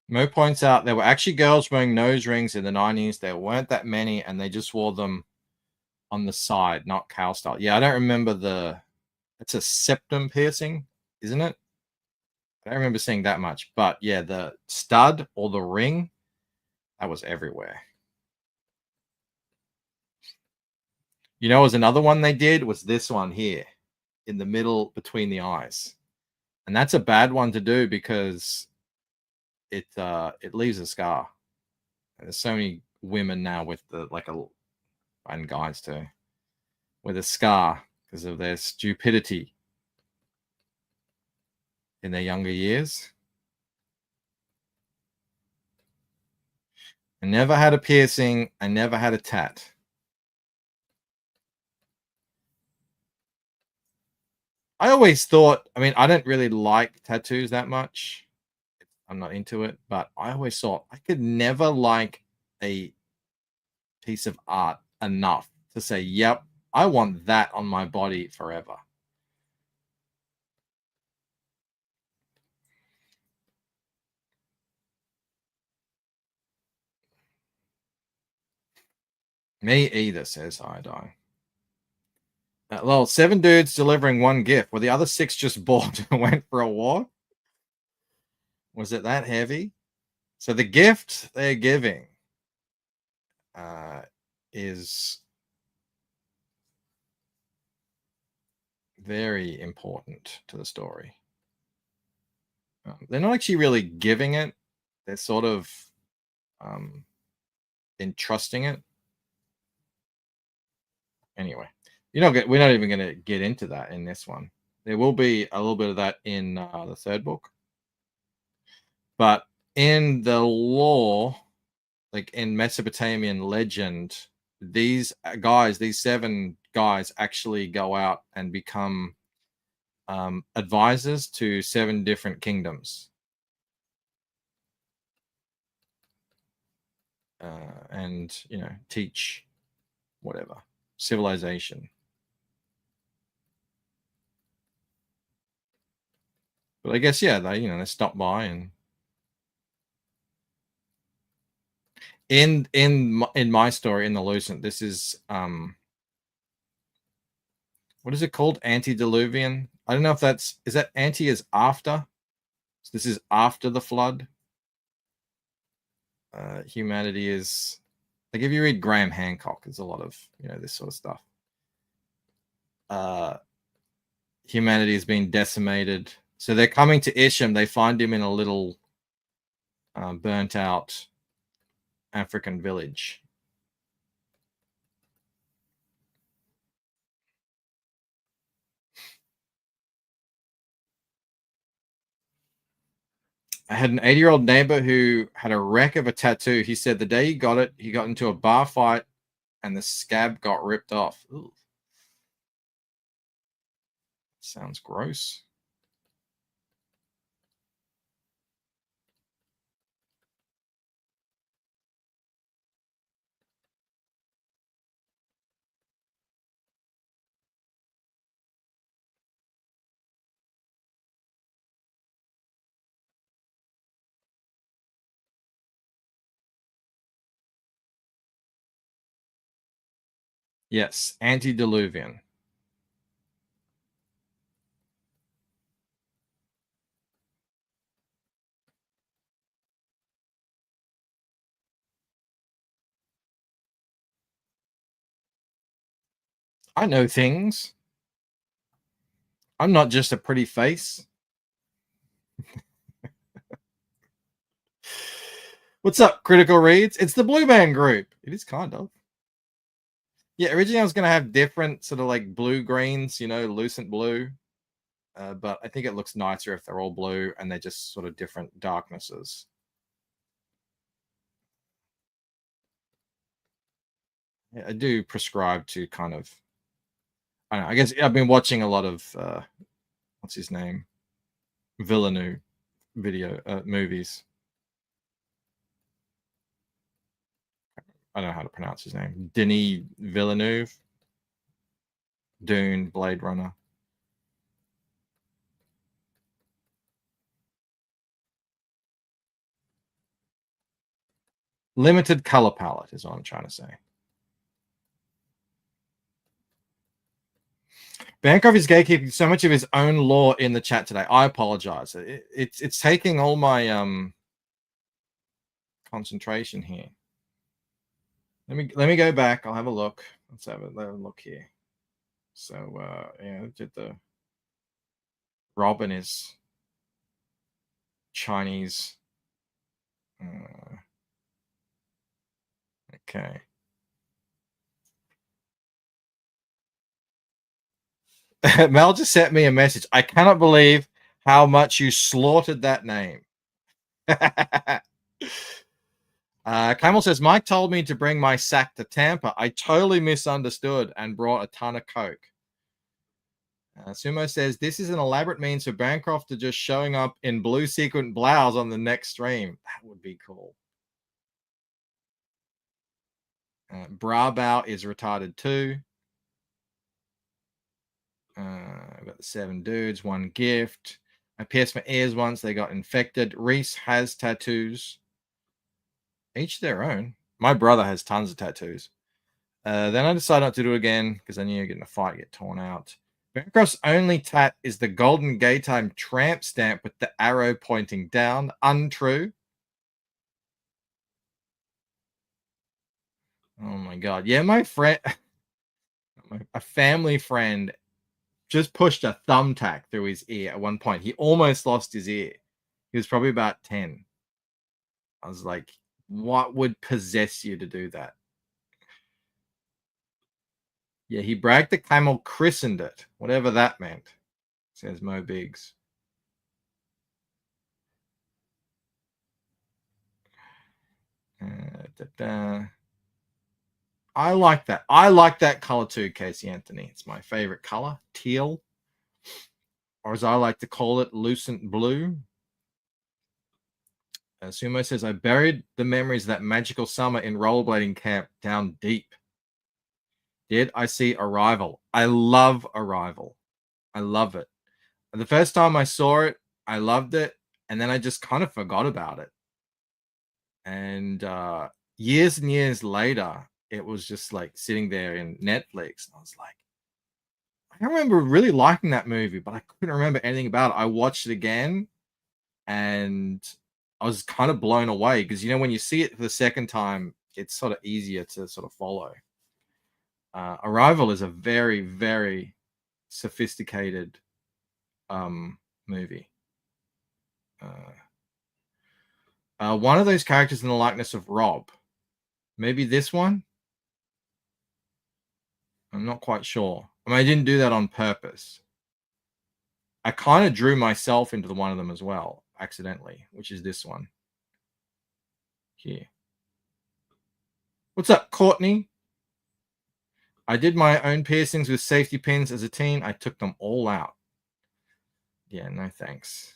Mo points out there were actually girls wearing nose rings in the 90s. There weren't that many, and they just wore them on the side, not cow style. Yeah, I don't remember it's a septum piercing, isn't it? I don't remember seeing that much. But yeah, the stud or the ring, That was everywhere. You know, was another one they did was this one here in the middle between the eyes. And that's a bad one to do because it leaves a scar. And there's so many women now with the and guys too with a scar because of their stupidity in their younger years. I never had a piercing. I never had a tat. I always thought, I mean, I don't really like tattoos that much. I'm not into it, but I always thought I could never like a piece of art enough to say, yep, I want that on my body forever. Me either, says Iodine. Well, 7 dudes delivering 1 gift. Were the other 6 just bored and went for a walk? Was it that heavy? So the gift they're giving is very important to the story. They're not actually really giving it. They're sort of entrusting it. Anyway, we're not even going to get into that in this one. There will be a little bit of that in the third book. But in the lore, like in Mesopotamian legend, these 7 guys actually go out and become advisors to 7 different kingdoms. And, teach whatever. Civilization. But I guess, yeah, they stop by and in my story in the Lucent, this is what is it called? Antediluvian. I don't know if is that anti is after. So this is after the flood. Humanity is like if you read Graham Hancock, there's a lot of this sort of stuff. Humanity has been decimated. So they're coming to Isham. They find him in a little burnt out African village. I had an 80-year-old neighbor who had a wreck of a tattoo. He said the day he got it, he got into a bar fight and the scab got ripped off. Ooh. Sounds gross. Yes, antediluvian. I know things. I'm not just a pretty face. What's up, Critical Reads? It's the Blue Man Group. It is kind of. Yeah, originally I was going to have different sort of like blue greens, Lucent blue. But I think it looks nicer if they're all blue and they're just sort of different darknesses. Yeah, I do prescribe to kind of, I don't know, I guess I've been watching a lot of, what's his name? Villeneuve movies. I don't know how to pronounce his name. Denis Villeneuve. Dune, Blade Runner. Limited color palette is what I'm trying to say. Bancroft is gatekeeping so much of his own lore in the chat today. I apologize. It's taking all my concentration here. Let me go back. I'll have a look. Let's have a look here. So yeah, did the Robin is Chinese. Okay. Mel just sent me a message. I cannot believe how much you slaughtered that name. Camel says, Mike told me to bring my sack to Tampa. I totally misunderstood and brought a ton of Coke. Sumo says, this is an elaborate means for Bancroft to just showing up in blue sequin blouse on the next stream. That would be cool. Brabau is retarded too. I've got the 7 dudes, 1 gift. I pierced my ears once. They got infected. Reese has tattoos. Each their own. My brother has tons of tattoos. Then I decided not to do it again because I knew you'd get in a fight, get torn out. Bancroft's only tat is the golden gay time tramp stamp with the arrow pointing down. Untrue. Oh my god. Yeah, my friend, a family friend, just pushed a thumbtack through his ear at one point. He almost lost his ear. He was probably about 10. I was like, what would possess you to do that? Yeah, he bragged the camel christened it, whatever that meant, says Mo Biggs. I like that. I like that color too, Casey Anthony. It's my favorite color, teal, or as I like to call it, lucent blue. Sumo says, I buried the memories of that magical summer in rollerblading camp down deep. Did I see Arrival? I love Arrival. I love it. The first time I saw it, I loved it, and then I just kind of forgot about it. And years and years later, it was just like sitting there in Netflix. And I was like, I remember really liking that movie, but I couldn't remember anything about it. I watched it again and I was kind of blown away because, you know, when you see it for the second time, it's sort of easier to sort of follow. Arrival is a very, very sophisticated movie. One of those characters in the likeness of Rob. Maybe this one? I'm not quite sure. I mean, I didn't do that on purpose. I kind of drew myself into one of them as well, accidentally, which is this one. Here. What's up, Courtney? I did my own piercings with safety pins as a teen. I took them all out. Yeah, no thanks.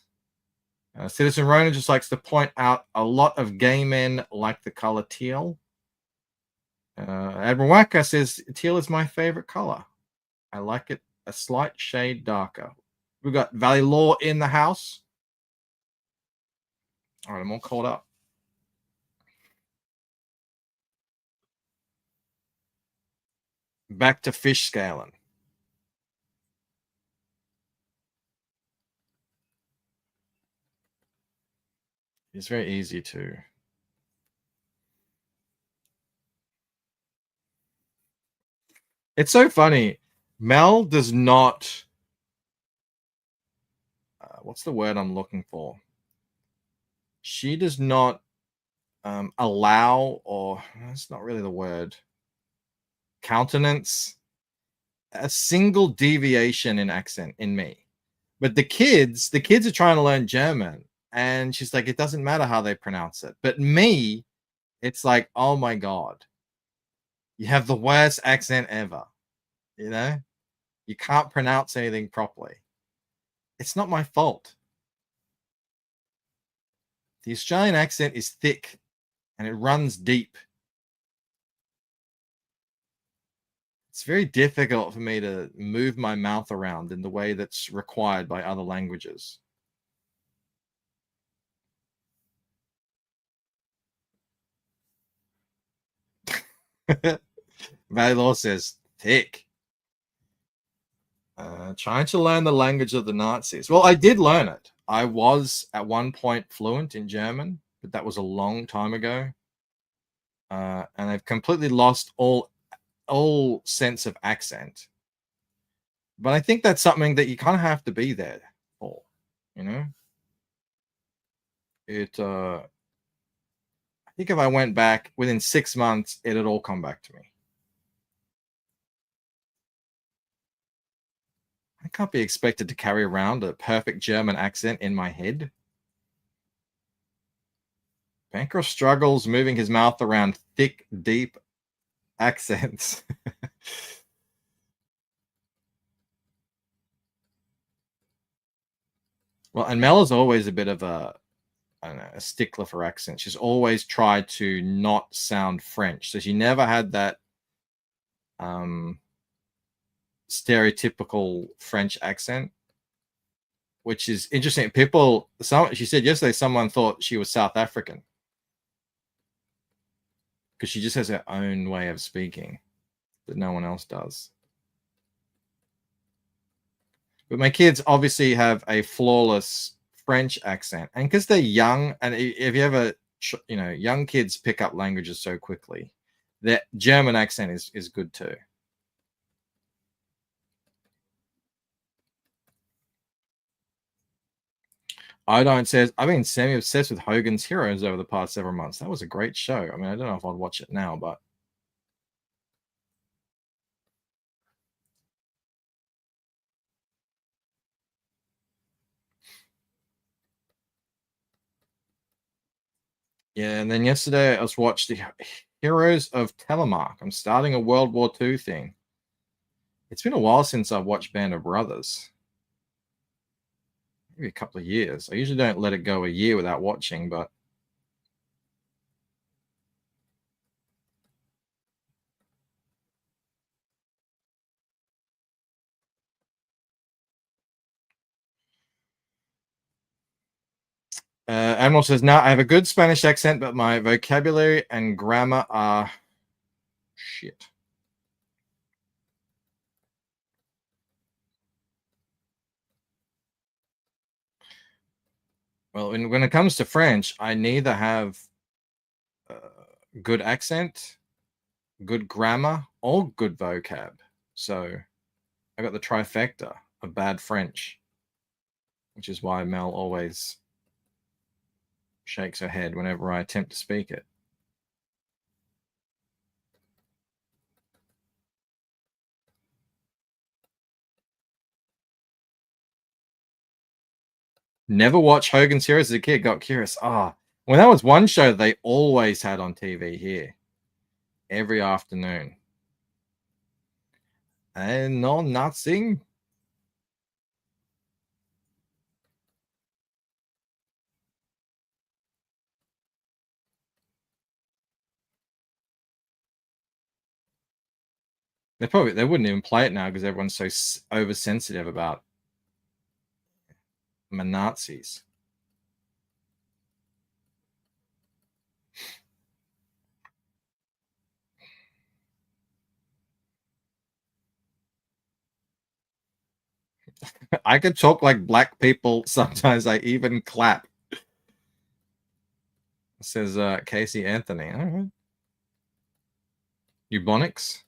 Citizen Rona just likes to point out a lot of gay men like the color teal. Admiral Waka says teal is my favorite color. I like it a slight shade darker. We've got Valley Law in the house. All right, I'm all caught up. Back to fish scaling. It's very easy to. It's so funny. Mel does not. What's the word I'm looking for? She does not allow, or that's not really the word, countenance a single deviation in accent in me. But the kids are trying to learn German. And she's like, it doesn't matter how they pronounce it. But me, it's like, oh my God, you have the worst accent ever. You know, you can't pronounce anything properly. It's not my fault. The Australian accent is thick and it runs deep. It's very difficult for me to move my mouth around in the way that's required by other languages. Valley Law says, thick. Trying to learn the language of the Nazis. Well, I did learn it. I was at one point fluent in German, but that was a long time ago. And they've completely lost all sense of accent. But I think that's something that you kind of have to be there for, you know? I think if I went back within 6 months, it'd all come back to me. I can't be expected to carry around a perfect German accent in my head. Bancroft struggles moving his mouth around thick, deep accents. Well, and Mel is always a bit of a stickler for accent. She's always tried to not sound French. So she never had that stereotypical French accent, which is interesting. She said yesterday someone thought she was South African because she just has her own way of speaking that no one else does. But my kids obviously have a flawless French accent, and because they're young, and if you ever, young kids pick up languages so quickly, their German accent is good too. Odine says, I've been semi-obsessed with Hogan's Heroes over the past several months. That was a great show. I mean, I don't know if I'd watch it now, but yeah. And then yesterday I was watching the Heroes of Telemark. I'm starting a World War II thing. It's been a while since I've watched Band of Brothers. Maybe a couple of years. I usually don't let it go a year without watching, but Admiral says, now I have a good Spanish accent, but my vocabulary and grammar are shit. Well, when it comes to French, I neither have good accent, good grammar, or good vocab. So I got the trifecta of bad French, which is why Mel always shakes her head whenever I attempt to speak it. Never watched Hogan's Heroes as a kid. Got curious. Well, that was one show they always had on TV here every afternoon. And no, nothing. They wouldn't even play it now because everyone's so oversensitive about Nazis. I could talk like black people. Sometimes I even clap. Says Casey Anthony. All right. Eubonics.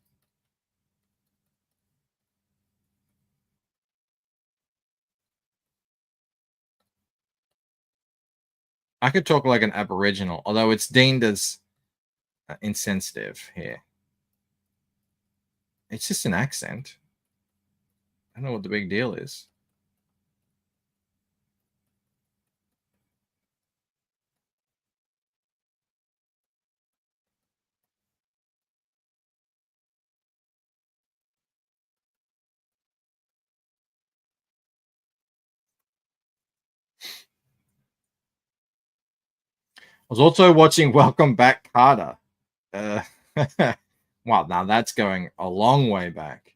I could talk like an Aboriginal, although it's deemed as insensitive here. It's just an accent. I don't know what the big deal is. I was also watching Welcome Back, Carter. Wow, now that's going a long way back.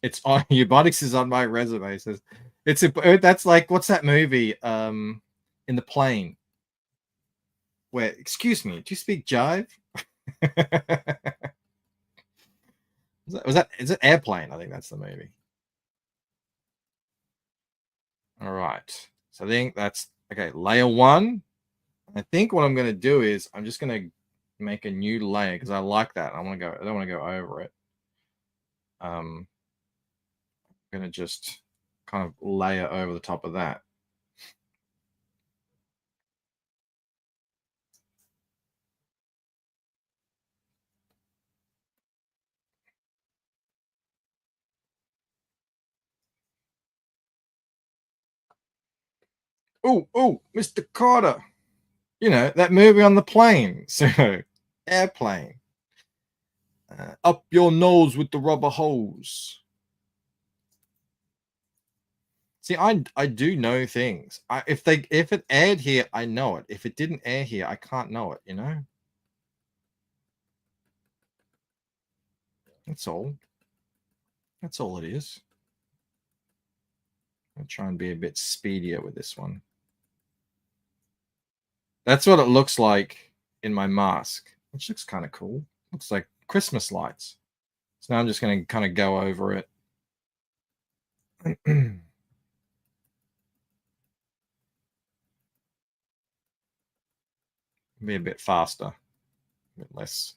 It's on Eubonics is on my resume. It says that's like what's that movie? In the plane. Where, excuse me, do you speak jive? Is it Airplane? I think that's the movie. All right. So I think that's okay. Layer 1. I think what I'm going to do is I'm just going to make a new layer because I like that. I don't want to go over it. I'm going to just kind of layer over the top of that. Oh, Mr. Carter. You know, that movie on the plane. So, Airplane. Up your nose with the rubber hose. See, I do know things. If it aired here, I know it. If it didn't air here, I can't know it, you know? That's all. That's all it is. I'll try and be a bit speedier with this one. That's what it looks like in my mask, which looks kind of cool. Looks like Christmas lights. So now I'm just going to kind of go over it. Be a bit faster, a bit less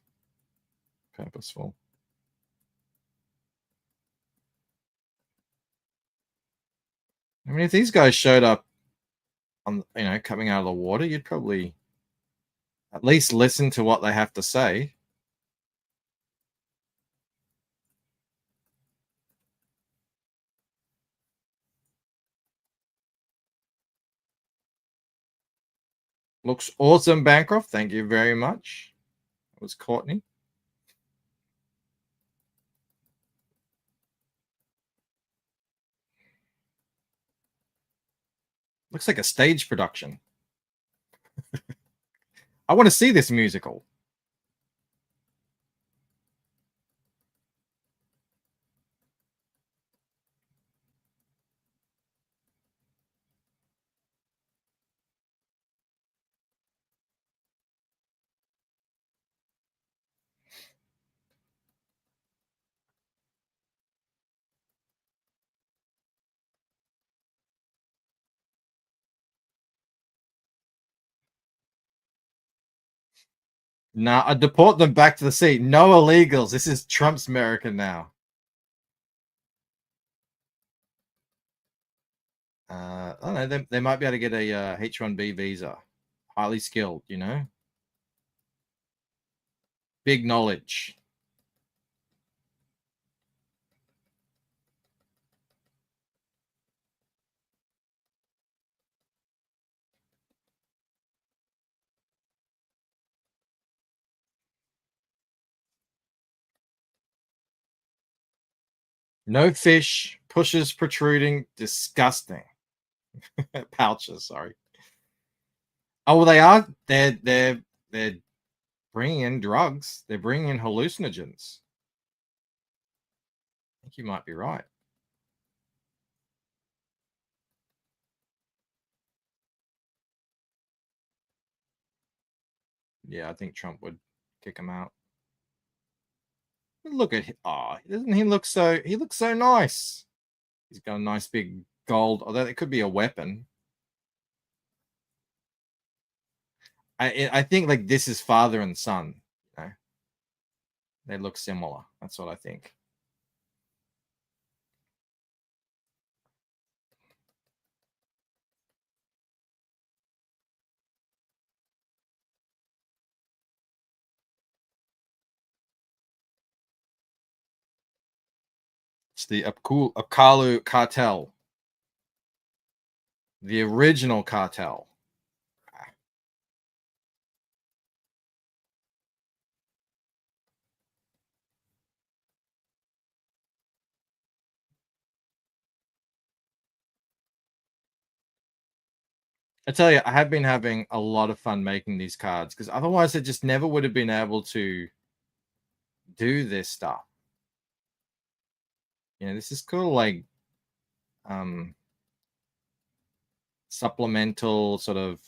purposeful. I mean, if these guys showed up on, you know, coming out of the water, you'd probably at least listen to what they have to say. Looks awesome, Bancroft. Thank you very much. That was Courtney. Looks like a stage production. I want to see this musical. Nah, I deport them back to the sea. No illegals. This is Trump's America now. I don't know. They might be able to get a H-1B visa. Highly skilled, you know. Big knowledge. No fish, pushes protruding, disgusting. Pouches, sorry. Oh, well, they are. They're bringing in drugs. They're bringing in hallucinogens. I think you might be right. Yeah, I think Trump would kick him out. Look at him. Oh, doesn't he look so? He looks so nice. He's got a nice big gold. Although it could be a weapon. I think like this is father and son. You know, they look similar. That's what I think. It's the Apkallu cartel. The original cartel. I tell you, I have been having a lot of fun making these cards because otherwise I just never would have been able to do this stuff. You know, this is cool, like supplemental sort of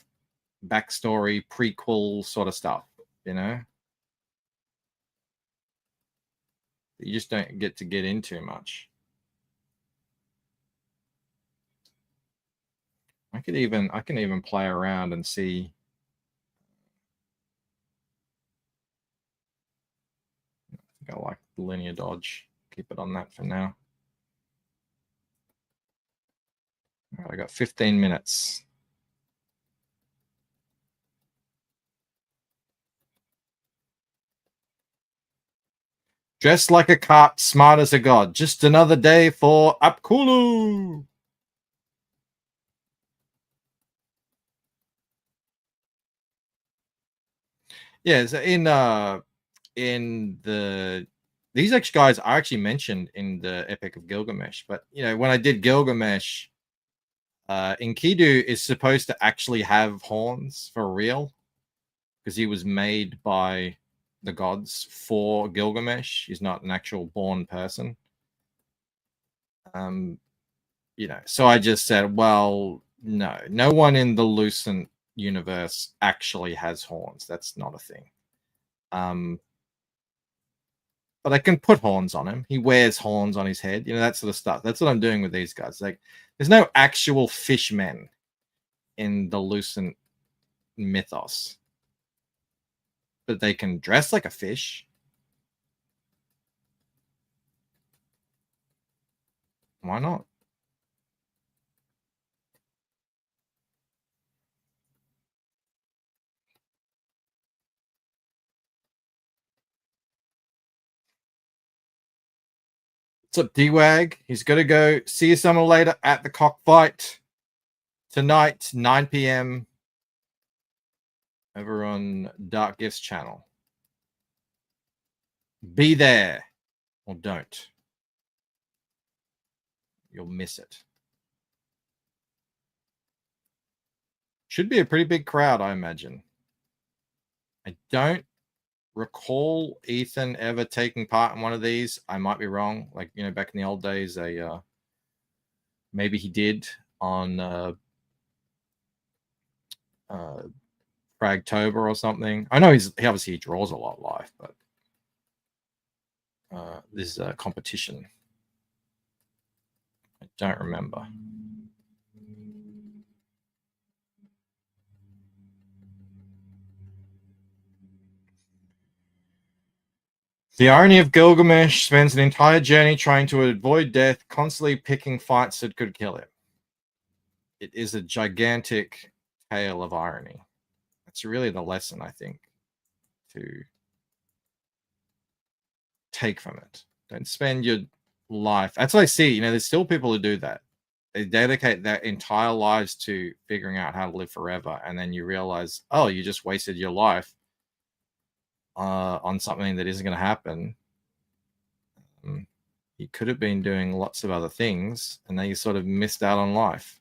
backstory, prequel sort of stuff, you know? You just don't get to get into much. I can even play around and see. I think I like the linear dodge. Keep it on that for now. All right, I got 15 minutes. Dressed like a cop, smart as a god. Just another day for Apkallu. Yeah, so in the these actually guys are actually mentioned in the Epic of Gilgamesh, but you know, when I did Gilgamesh, Enkidu is supposed to actually have horns for real because he was made by the gods for Gilgamesh. He's not an actual born person. You know, so I just said, well, no one in the Lucent universe actually has horns. That's not a thing. But I can put horns on him. He wears horns on his head, you know, that sort of stuff. That's what I'm doing with these guys. Like, there's no actual fishmen in the Lucent mythos, but they can dress like a fish. Why not? What's up, D-Wag? He's got to go. See you summer later at the cockfight tonight, 9 p.m. over on Dark Gifts channel. Be there or don't. You'll miss it. Should be a pretty big crowd, I imagine. I don't recall Ethan ever taking part in one of these. I might be wrong. Like, you know, back in the old days, maybe he did on Fragtober or something. I know he obviously draws a lot live, but this is a competition. I don't remember. The irony of Gilgamesh spends an entire journey trying to avoid death, constantly picking fights that could kill him. It is a gigantic tale of irony. That's really the lesson, I think, to take from it. Don't spend your life. That's what I see. You know, there's still people who do that. They dedicate their entire lives to figuring out how to live forever. And then you realize, oh, you just wasted your life on something that isn't going to happen. You could have been doing lots of other things, and then you sort of missed out on life.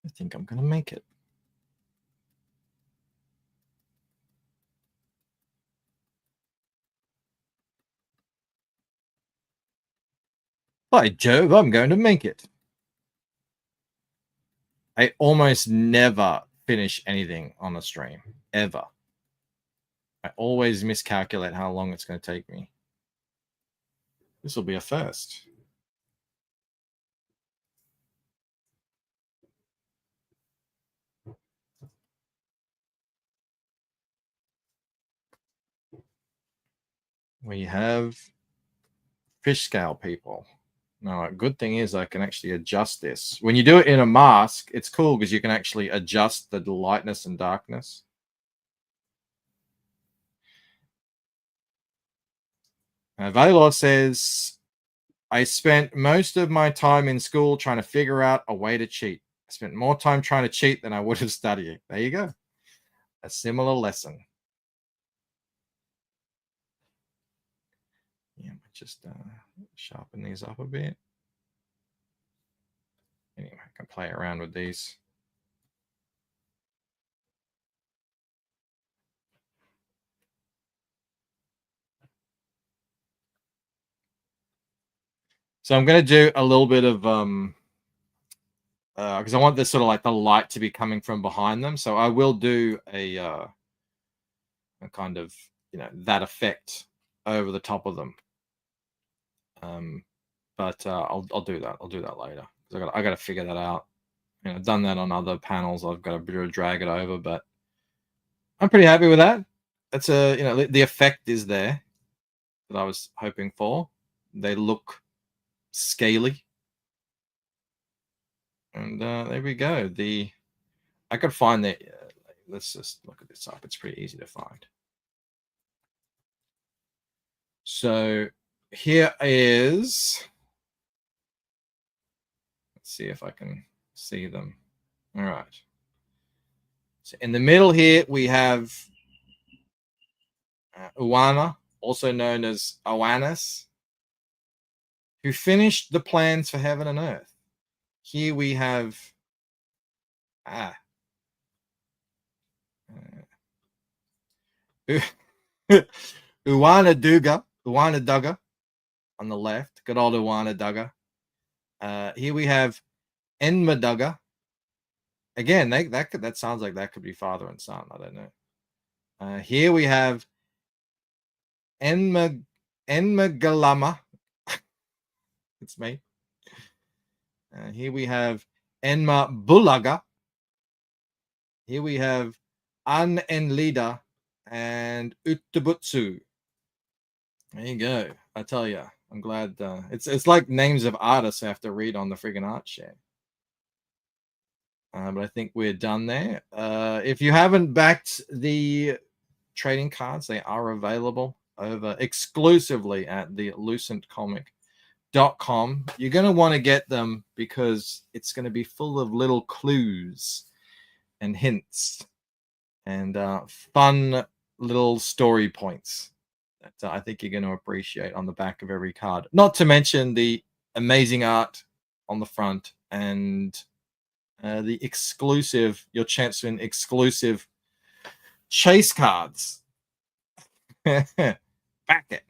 I think I'm going to make it. By Jove, I'm going to make it. I almost never finish anything on a stream, ever. I always miscalculate how long it's going to take me. This will be a first. We have fish scale people. Now, a good thing is I can actually adjust this. When you do it in a mask, it's cool because you can actually adjust the lightness and darkness. Valor says, I spent most of my time in school trying to figure out a way to cheat. I spent more time trying to cheat than I would have studying. There you go. A similar lesson. Yeah, just sharpen these up a bit. Anyway, I can play around with these. So I'm going to do a little bit of because I want this sort of like the light to be coming from behind them. So I will do a kind of, you know, that effect over the top of them. But I'll do that. I'll do that later. I got to figure that out. You know, I've done that on other panels. I've got to bit of drag it over, but I'm pretty happy with that. That's a, you know, the effect is there that I was hoping for. They look scaly. And there we go. I could find the. Let's just look at this up. It's pretty easy to find. So here is. Let's see if I can see them. All right. So in the middle here we have Oannes, also known as Oannes, who finished the plans for heaven and earth. Here we have Oannes Dugga on the left. Good old Oannes Dugga. Here we have Enma Dugga. Again, that sounds like that could be father and son. I don't know. Here we have Enmagalama. It's me. Here we have Enma Bulaga. Here we have An Enlida and Utubutsu. There you go. I tell you, I'm glad. It's like names of artists I have to read on the friggin' art share. But I think we're done there. If you haven't backed the trading cards, they are available over exclusively at the lucentcomic.com. You're going to want to get them because it's going to be full of little clues and hints and fun little story points that I think you're going to appreciate on the back of every card. Not to mention the amazing art on the front and the exclusive, your chance to win exclusive chase cards. Back it.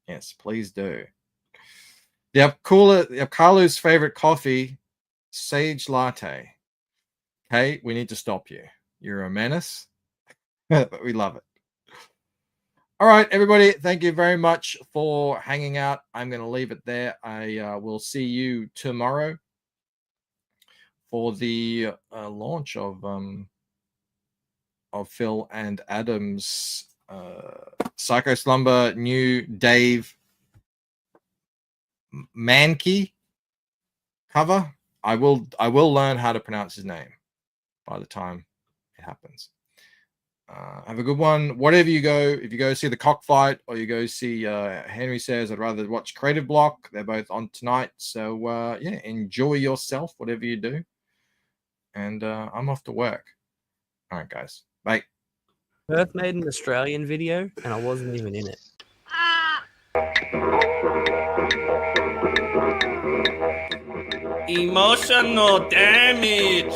Yes, please do. The Apkallu's favorite coffee, Sage Latte. Okay, we need to stop you. You're a menace, but we love it. All right, everybody, thank you very much for hanging out. I'm going to leave it there. I will see you tomorrow for the launch of Phil and Adam's Psycho Slumber new Dave Mankey cover. I will learn how to pronounce his name by the time it happens. Have a good one. Whatever you go, if you go see the cockfight or you go see Henry Says I'd rather watch Creative Block, they're both on tonight. So yeah, enjoy yourself, whatever you do. And I'm off to work. All right, guys. Bye. Perth made an Australian video and I wasn't even in it. Emotional damage.